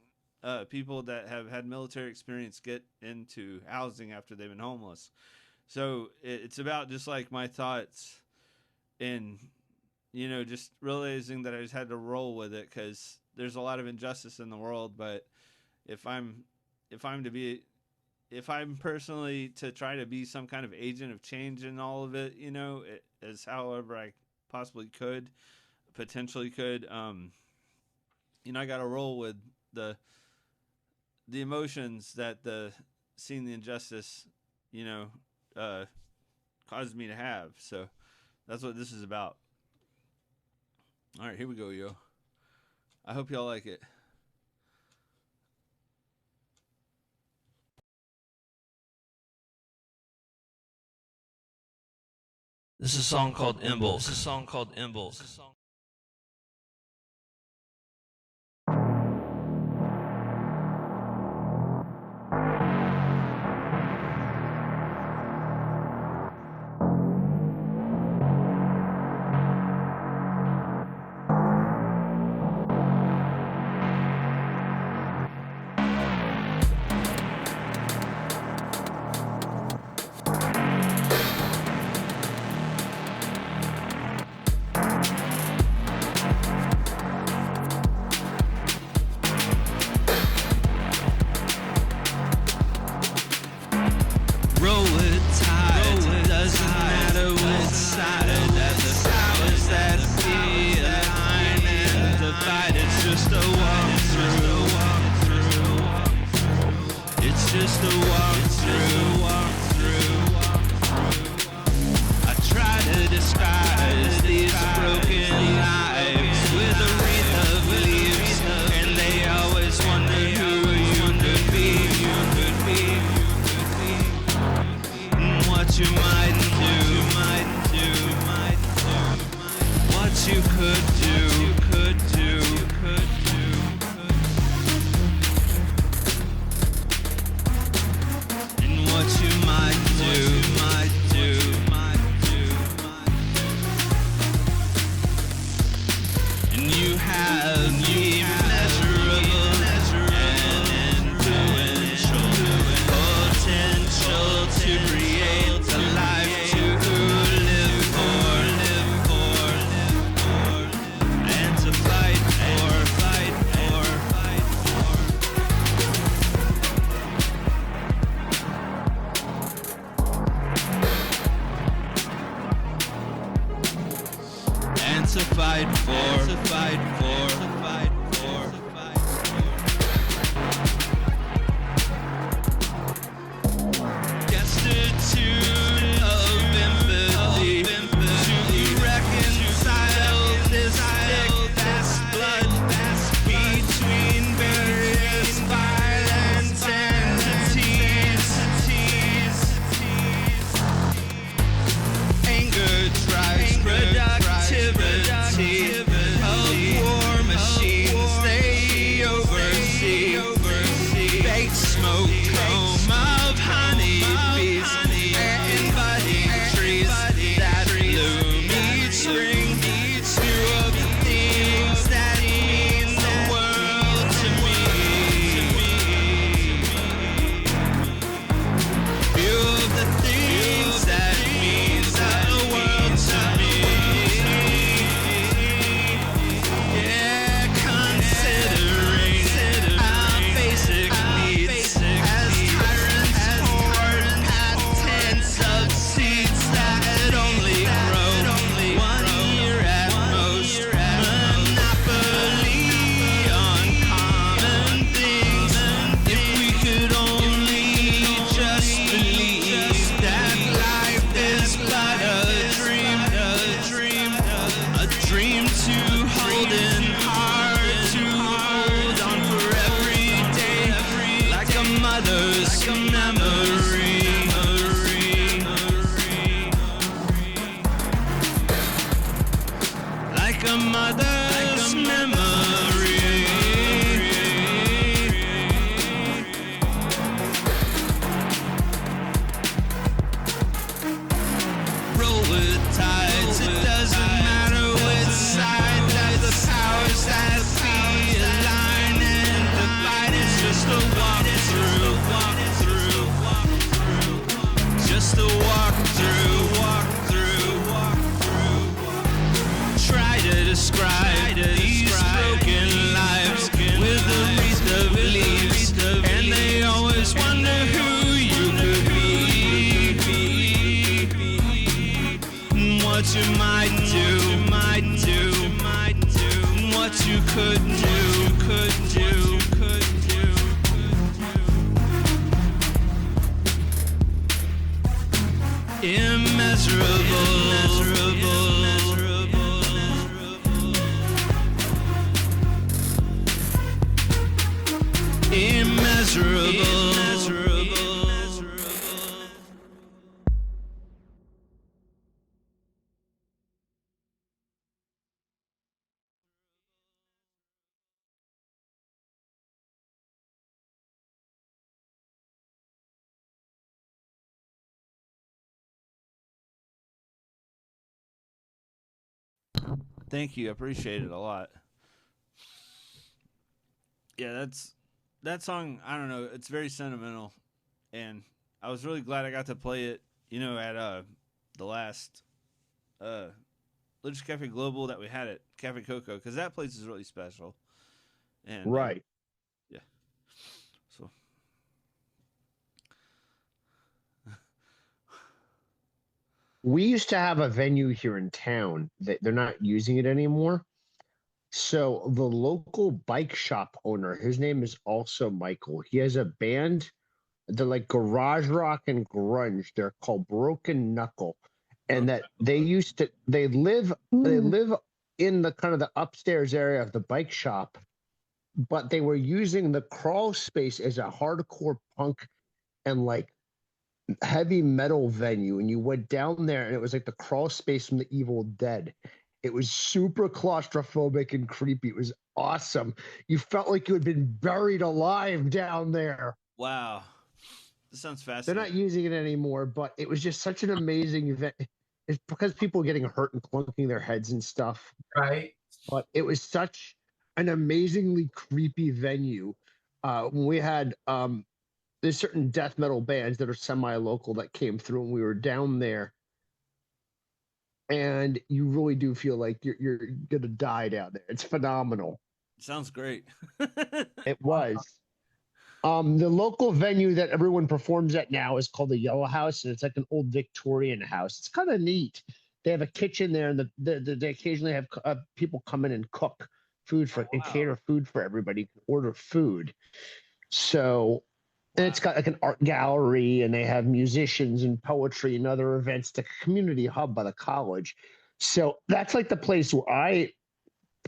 people that have had military experience get into housing after they've been homeless. So it's about just like my thoughts and, just realizing that I just had to roll with it because there's a lot of injustice in the world. But if I'm personally to try to be some kind of agent of change in all of it, as however I potentially could, I got to roll with the emotions that seeing the injustice, caused me to have. So that's what this is about. All right, here we go, yo. I hope y'all like it. This is a song called Imble. This is a song called Imble. Thank you. I appreciate it a lot. Yeah, that song, I don't know, it's very sentimental, and I was really glad I got to play it, at the last Literature Cafe Global that we had at Cafe Coco, because that place is really special. And Right. yeah. So We used to have a venue here in town that they're not using it anymore. So the local bike shop owner, his name is also Michael. He has a band, they're like garage rock and grunge. They're called Broken Knuckle. And that they live in the kind of the upstairs area of the bike shop, but they were using the crawl space as a hardcore punk and like heavy metal venue, and you went down there and it was like the crawl space from the Evil Dead. It was super claustrophobic and creepy. It was awesome. You felt like you had been buried alive down there. wow. This sounds They're fascinating. not using it anymore, but it was just such an amazing event. It's because people were getting hurt and clunking their heads and stuff. Right. But it was such an amazingly creepy venue. When we had there's certain death metal bands that are semi-local that came through, and we were down there, and you really do feel like you're gonna die down there. It's phenomenal. Sounds great. It was. The local venue that everyone performs at now is called the Yellow House, and it's like an old Victorian house. It's kind of neat. They have a kitchen there, and they occasionally have people come in and cook food and cater food for everybody. You can order food. So, and it's got like an art gallery, and they have musicians and poetry and other events. It's a community hub by the college. So that's like the place where I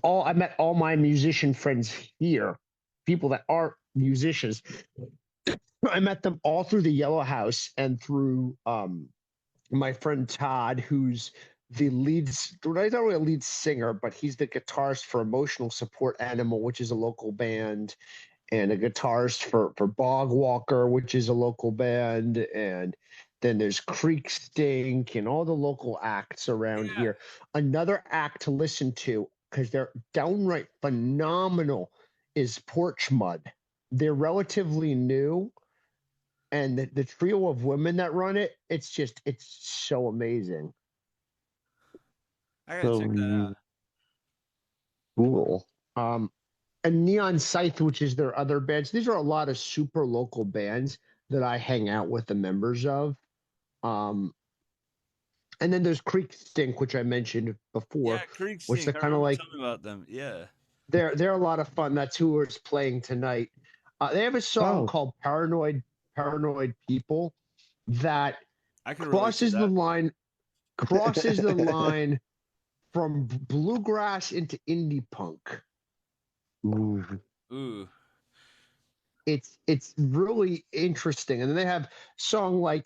met all my musician friends here, people that are musicians. I met them all through the Yellow House and through my friend Todd, who's the he's not really a lead singer, but he's the guitarist for Emotional Support Animal, which is a local band, and a guitarist for Bog Walker, which is a local band, and then there's Creek Stink and all the local acts around here. Another act to listen to, because they're downright phenomenal, is Porch Mud. They're relatively new, and the trio of women that run it, it's so amazing. I gotta check that out. Cool. And Neon Scythe, which is their other bands. These are a lot of super local bands that I hang out with the members of. And then there's Creek Stink, which I mentioned before. Yeah, Creek which Stink. they're kind of like, tell me about them. Yeah. They're a lot of fun. That's who is playing tonight. They have a song called Paranoid People that crosses the line from bluegrass into indie punk. Ooh. It's really interesting. And then they have a song like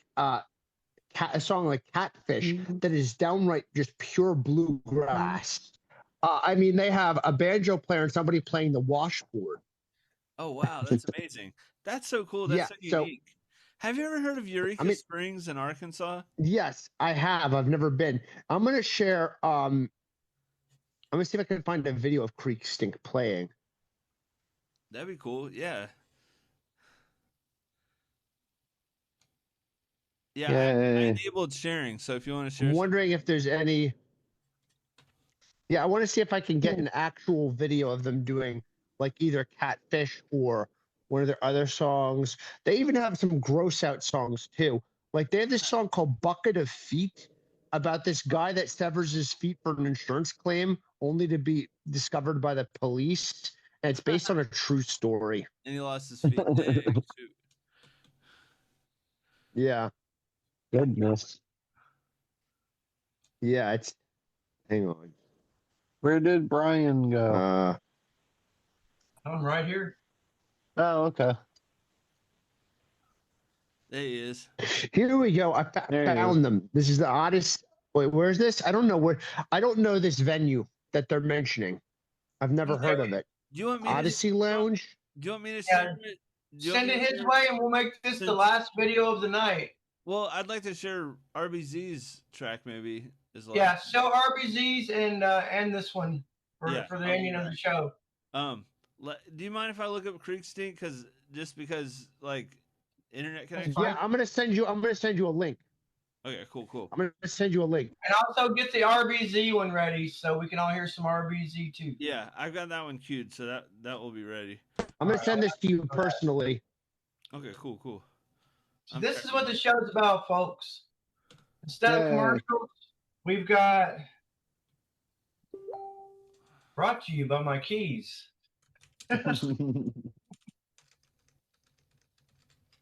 Catfish that is downright just pure bluegrass. I mean, they have a banjo player and somebody playing the washboard. Oh, wow. That's amazing. That's so cool. That's so unique. Have you ever heard of Eureka Springs in Arkansas? Yes, I have. I've never been. I'm going to share. I'm going to see if I can find a video of Creek Stink playing. That'd be cool. Yeah. Yeah, I enabled sharing, so if you want to share. I'm wondering if there's any. Yeah, I want to see if I can get an actual video of them doing like either Catfish or one of their other songs. They even have some gross out songs too. Like they have this song called Bucket of Feet about this guy that severs his feet for an insurance claim only to be discovered by the police. And it's based on a true story. And he lost his feet. Dang, shoot. Yeah. Goodness. Yeah, hang on. Where did Brian go? I'm right here. Oh, okay. There he is. Here we go. I There he is. found them. This is the Odyssey. Wait, where's this? I don't know where. I don't know this venue that they're mentioning. I've never heard of it. Do you want me Odyssey Lounge. Do you want me to Yeah. send it? Do you want Send me it to his share- way, and we'll make this the Since- last video of the night. Well, I'd like to share RBZ's track maybe as well. Yeah, show RBZ's and this one for Yeah, the I'll ending do of the that. show. Do you mind if I look up Creek Stink? Because like internet connection. Yeah, I'm gonna send you. I'm gonna send you a link. Okay, cool. I'm gonna send you a link. And also get the RBZ one ready so we can all hear some RBZ too. Yeah, I've got that one queued, so that will be ready. I'm gonna send this to you personally. Okay, cool. So this is what the show's about, folks. Instead of Yay. commercials, we've got brought to you by my keys.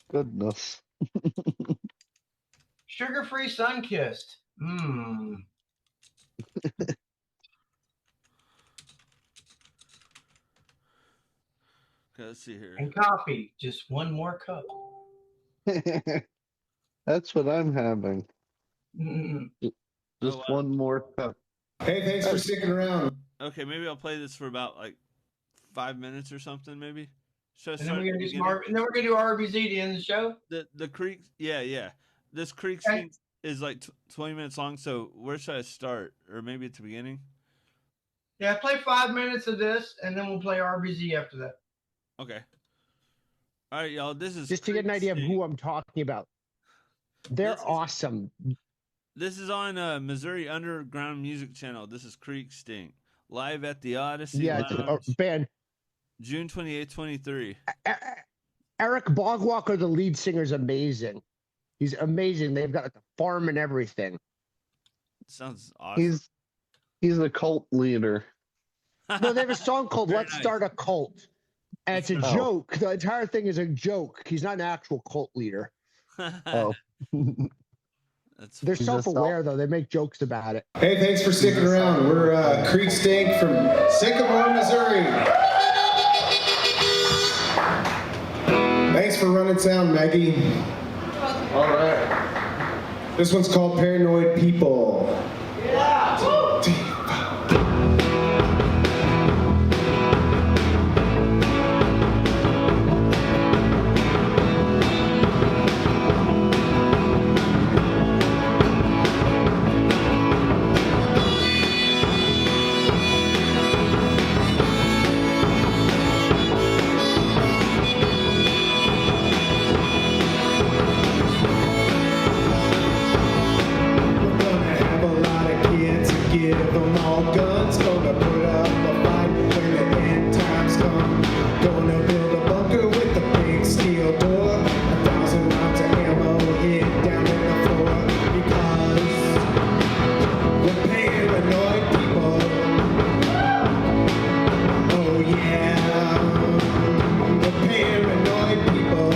Goodness. Sugar-free sun-kissed. Mmm. Okay, let's see here. And coffee. Just one more cup. That's what I'm having. Mm. Just wow. one more cup. Hey, thanks for sticking around. Okay, maybe I'll play this for about like 5 minutes or something. Maybe. Should I And then start we're at gonna the do some beginning? and then we're gonna do RBZ to end the show. The Creek. Yeah. This Creek Okay. Stink is like 20 minutes long. So where should I start? Or maybe at the beginning. Yeah, play 5 minutes of this, and then we'll play RBZ after that. Okay. All right, y'all. This is Just to get an Creek idea of Stink. who I'm talking about. They're This is- awesome. This is on Missouri Underground Music Channel. This is Creek Stink live at the Odyssey Yeah, it's a Lounge, band. June 28th, 23. Eric Bogwalker, the lead singer, is amazing. He's amazing. They've got like a farm and everything. Sounds awesome. He's a cult leader. No, they have a song called Very "Let's nice. Start a Cult," and it's a Oh. joke. The entire thing is a joke. He's not an actual cult leader. Oh. That's They're He's just self-aware though. They make jokes about it. Hey, thanks for sticking around. We're Creek Stink from Sycamore, Missouri. Thanks for running sound, Maggie. All right. This one's called Paranoid People. We're gonna have a lot of kids and give them all guns. Gonna put up a fight when the end times come. Gonna build a bunker with a big steel door. 1,000 rounds of ammo hid down in the floor. Because we're paranoid people. Oh yeah, we're paranoid people.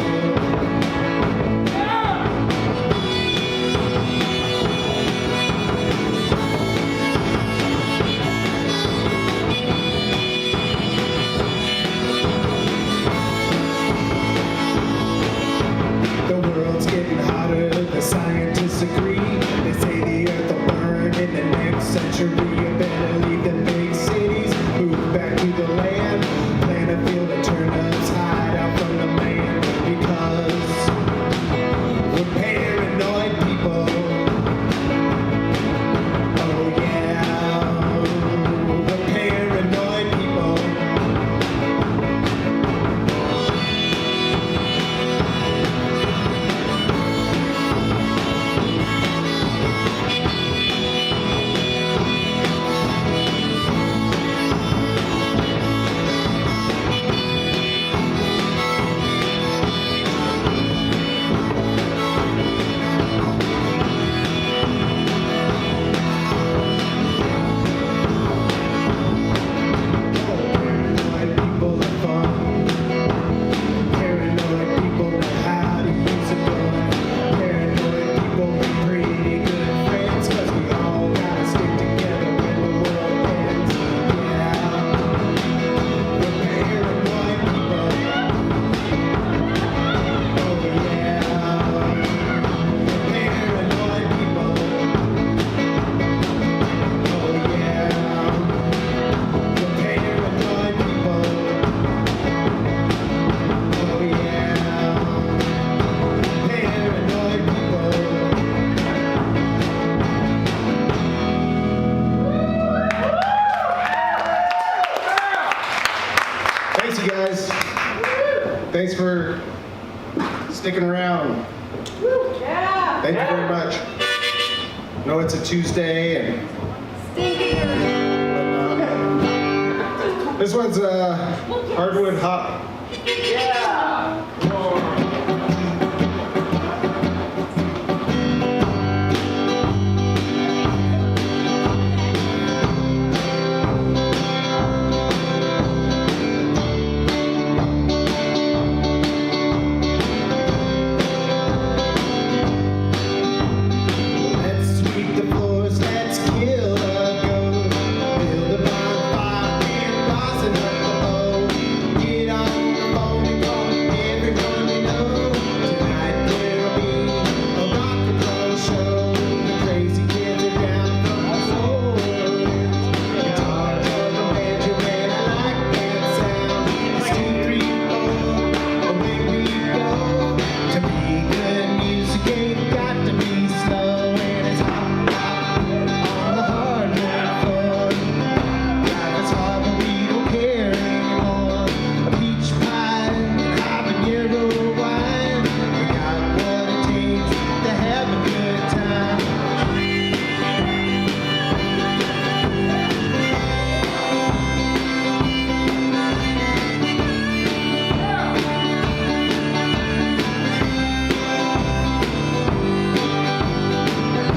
sticking around. Yeah. Thank you very much. I know it's a Tuesday, and this one's hardwood hop. Yeah. Let's sweep the floors, let's kill a goat. Build a bonfire and rosin up the boat. Get on the phone and call everyone we know. Tonight there'll be a rock and roll show. The crazy kids are down from the floor. Guitar, drum, banjo, man, I like that sound. It's 2, 3, 4, away we go. To be good music ain't got to be slow, and it's hot on the hardwood floor. Life is hard, but we don't care anymore. A peach pie, habanero wine. We got what it takes to have a good time.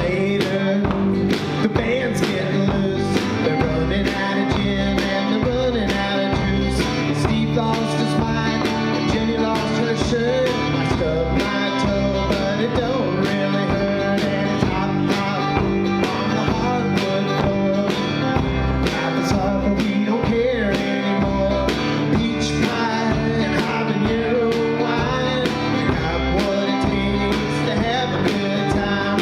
Later, the band's getting loose. They're running out of gin and they're running out of juice. Steve lost his mind and Jenny lost her shirt. I stubbed my toe, but it don't really hurt. And it's hot on the hardwood floor. Life is hard, but we don't care anymore. Peach pie and habanero wine. We got what it takes to have a good time.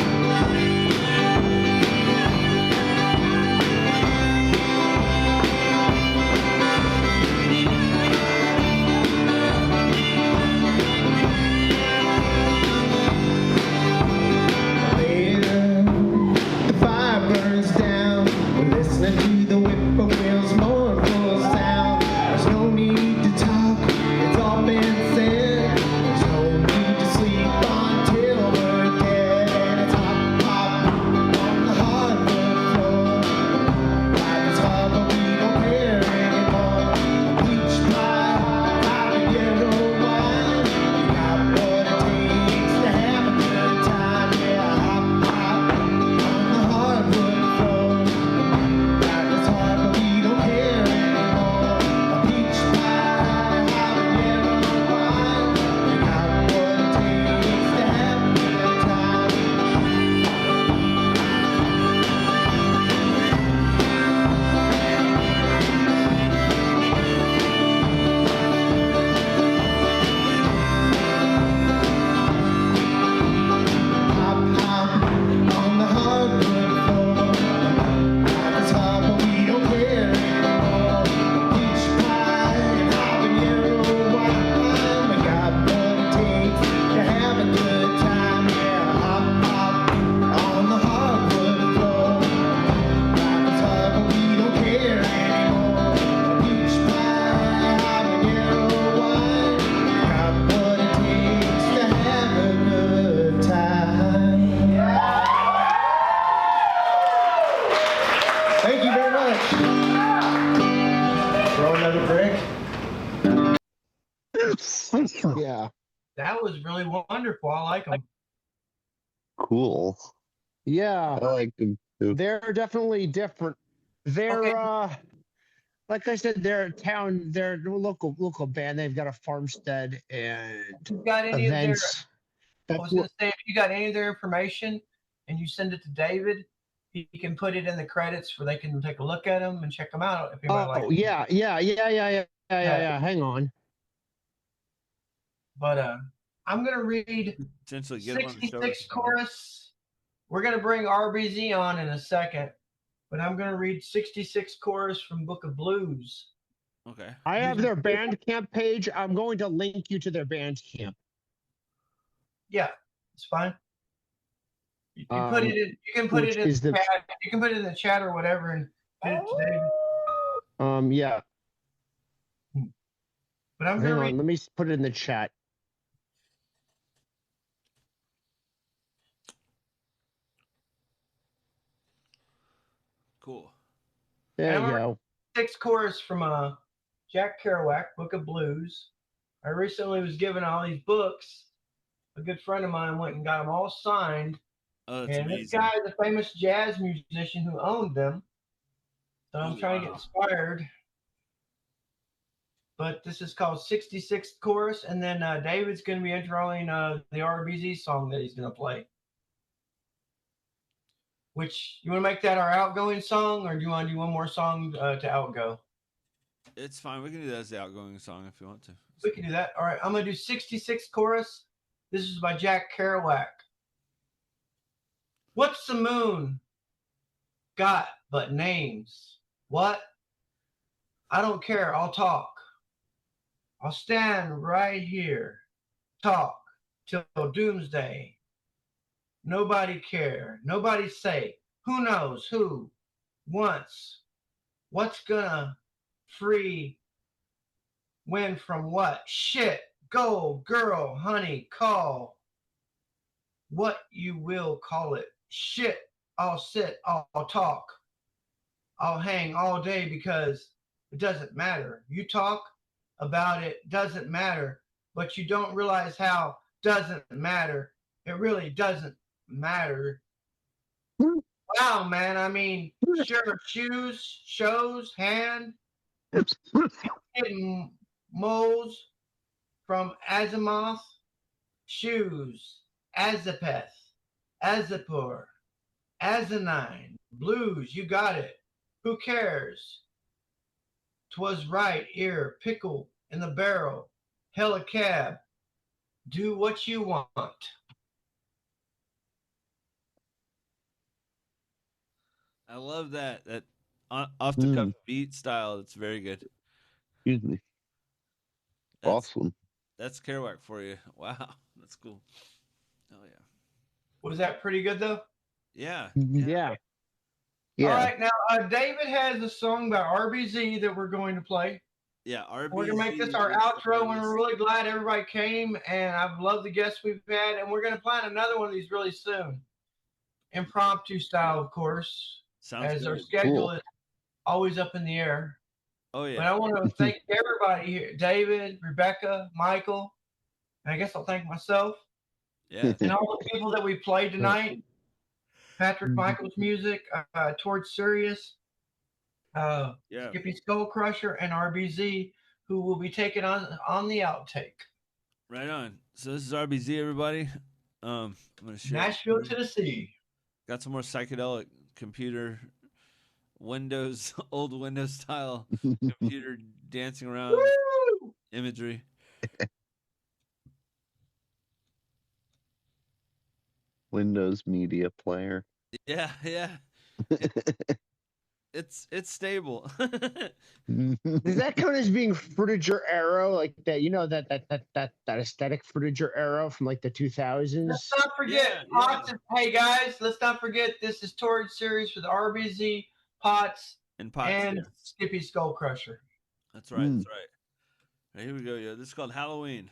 Later, the fire burns down. We're listening to the whippoorwill's mournful sound. There's no need to talk, it's all been said. There's no need to sleep until we're dead. And it's hot on the hardwood floor. Life is hard, but we don't care anymore. Peach pie, habanero wine. We got what it takes to have a good time. Yeah, hop on the hardwood floor. Life is hard, but we don't care anymore. A peach pie, habanero wine. We got what it takes to have a good time. Hop on the hardwood floor. Life is hard, but we don't care anymore. Peach pie and habanero wine. We got what it takes to have a good time. Yeah, hop on the hardwood floor. Life is hard, but we don't care anymore. Peach pie, habanero wine. We got what it takes to have a good time. Thank you very much. Throw another brick. Yeah. That was really wonderful. I like them. Cool. Yeah. I like them too. They're definitely different. They're Okay. like I said, they're a local band. They've got a farmstead and You got any events. I was going to say, if you got any of their information and you send it to David, he can put it in the credits where they can take a look at them and check them out. If anybody likes them. Yeah. Hang on. But I'm going to read Potentially get him on the show. 66 chorus. We're going to bring RBZ on in a second, but I'm going to read 66 chorus from Book of Blues. Okay. I have their Bandcamp page. I'm going to link you to their Bandcamp. Yeah, it's fine. You can put it in. You can put it in the chat. You can put it in the chat or whatever, and get it to David. Yeah. But I'm Hang gonna on. Let me put it in the chat. Cool. There And you I'm go. 6 chorus from Jack Kerouac, Book of Blues. I recently was given all these books. A good friend of mine went and got them all signed. Oh, that's And amazing. this guy is a famous jazz musician who owned them. So I'm Oh, trying to wow. get inspired. But this is called 66th Chorus. And then David's going to be introing the RBZ song that he's going to play. Which, you want to make that our outgoing song, or do you want to do one more song to outgo? It's fine. We can do that as the outgoing song if you want to. We can do that. All right, I'm going to do 66th Chorus. This is by Jack Kerouac. What's the moon got but names? What? I don't care. I'll talk. I'll stand right here. Talk till doomsday. Nobody care. Nobody say. Who knows who? Once. What's gonna free win from what? Shit. Go, girl, honey, call. What you will call it. Shit. I'll sit. I'll talk. I'll hang all day because it doesn't matter. You talk about it, doesn't matter. But you don't realize how doesn't matter. It really doesn't matter. Wow, man. I mean, sure, shoes, shows, hand, hidden moles from Azimuth, shoes, Azapeth, Azapur, Asinine, blues, you got it. Who cares? 'Twas right ear, pickle in the barrel, hell a cab, do what you want. I love that. That off the cuff beat style. It's very good. Excuse me. Awesome. That's Kerouac for you. Wow. That's cool. Oh, yeah. Was that pretty good, though? Yeah. Yeah. All right, now David has a song by RBZ that we're going to play. Yeah, RBZ. We're going to make this our outro, and we're really glad everybody came, and I've loved the guests we've had, and we're going to plan another one of these really soon. Impromptu style, of course, as our schedule is always up in the air. Oh, yeah. But I want to thank everybody here, David, Rebecca, Michael, and I guess I'll thank myself. Yeah. And all the people that we played tonight. Patrick Michael's music, towards Sirius, Skippy Skullcrusher, and RBZ, who will be taking on the outtake. Right on. So this is RBZ, everybody. I'm gonna share Nashville, Tennessee. Got some more psychedelic computer Windows, old Windows style computer dancing around imagery. Windows Media Player. Yeah. It's stable. Does that count as being Fruitiger Arrow, like that? You know that aesthetic Fruitiger Arrow from like the 2000s. Let's not forget Pots. Hey guys, let's not forget this is towards Sirius with RBZ, Pots, and Skippy Skullcrusher. That's right. That's right. Right, here we go, yo. This is called Halloween.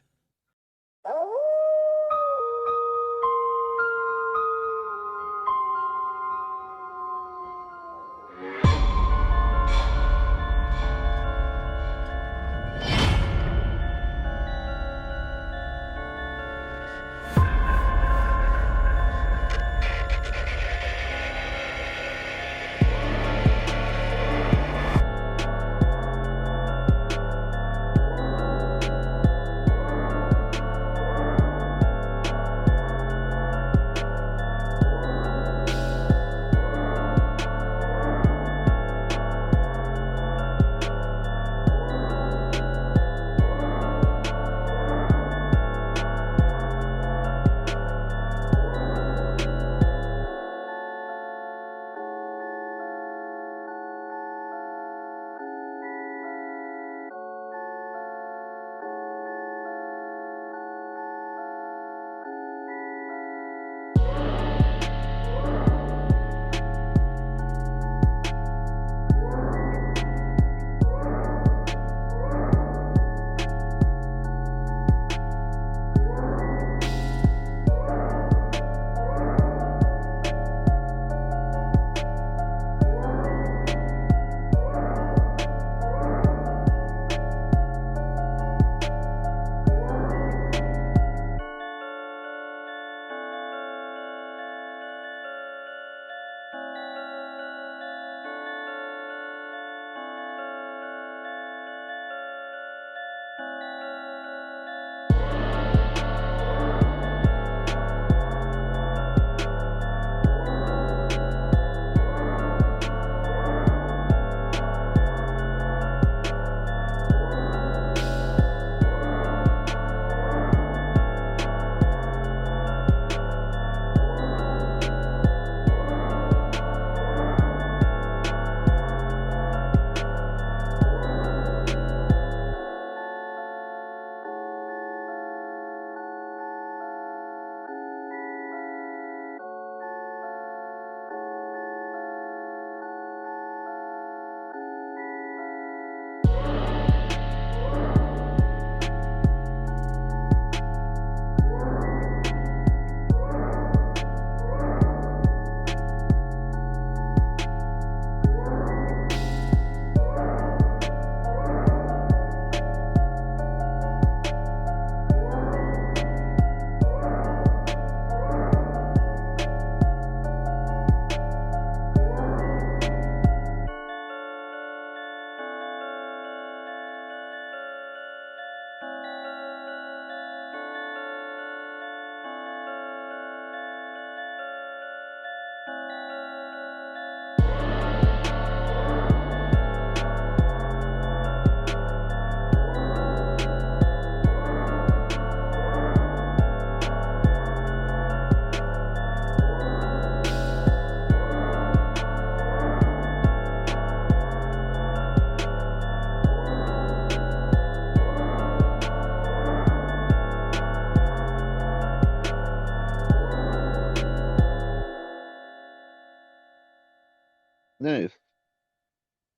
Nice.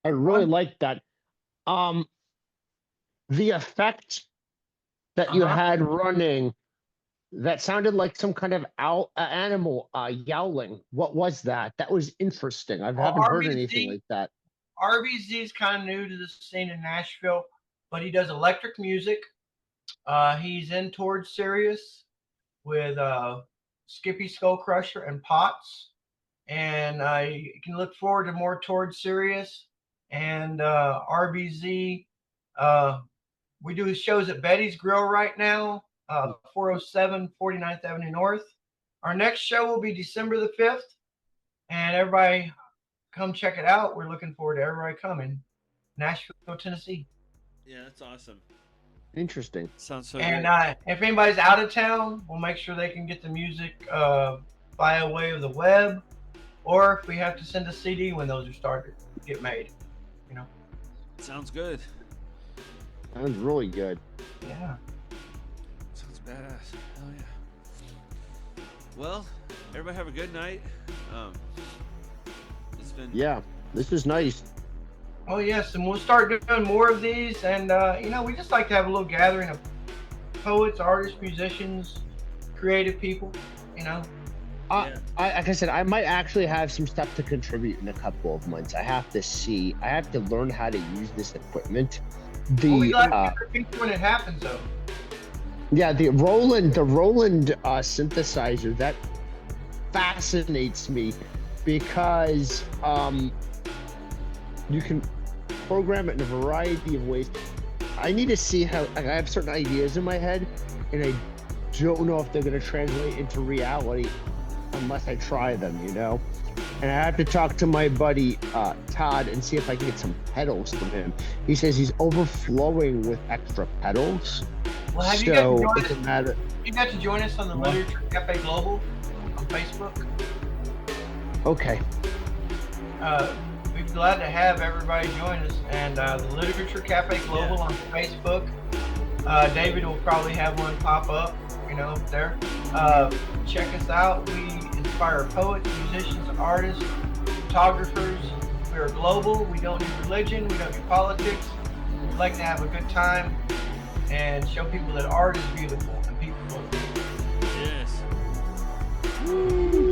I really like that. The effect that you had running, that sounded like some kind of animal yowling. What was that? That was interesting. I haven't heard anything like that. RBZ is kind of new to the scene in Nashville, but he does electric music. He's in towards Sirius with Skippy, Skullcrusher, and Potts. And you can look forward to more towards Sirius and RBZ. We do shows at Betty's Grill right now, 407 49th Avenue North. Our next show will be December the 5th, and everybody come check it out. We're looking forward to everybody coming. Nashville, Tennessee. Yeah, that's awesome. Interesting. Sounds so And great. if anybody's out of town, we'll make sure they can get the music via way of the web, or if we have to send a CD when those are started, get made. You know. Sounds good. Sounds really good. Yeah. Sounds badass. Hell yeah. Well, everybody have a good night. It's been This is nice. Oh yes, and we'll start doing more of these. And we just like to have a little gathering of poets, artists, musicians, creative people. Like I said, I might actually have some stuff to contribute in a couple of months. I have to learn how to use this equipment. We like to people when it happens, though. Yeah, the Roland synthesizer, that fascinates me because you can program it in a variety of ways. I need to see how I have certain ideas in my head, and I don't know if they're going to translate into reality unless I try them, And I have to talk to my buddy Todd and see if I can get some pedals from him. He says he's overflowing with extra pedals. Well, have you got to join us on the Literature Cafe Global on Facebook? Okay. We'd be glad to have everybody join us. And the Literature Cafe Global on Facebook. David will probably have one pop up, there. Check us out. We inspire poets, musicians, artists, photographers. We are global. We don't do religion. We don't do politics. We like to have a good time and show people that art is beautiful and people are beautiful. Yes. Woo.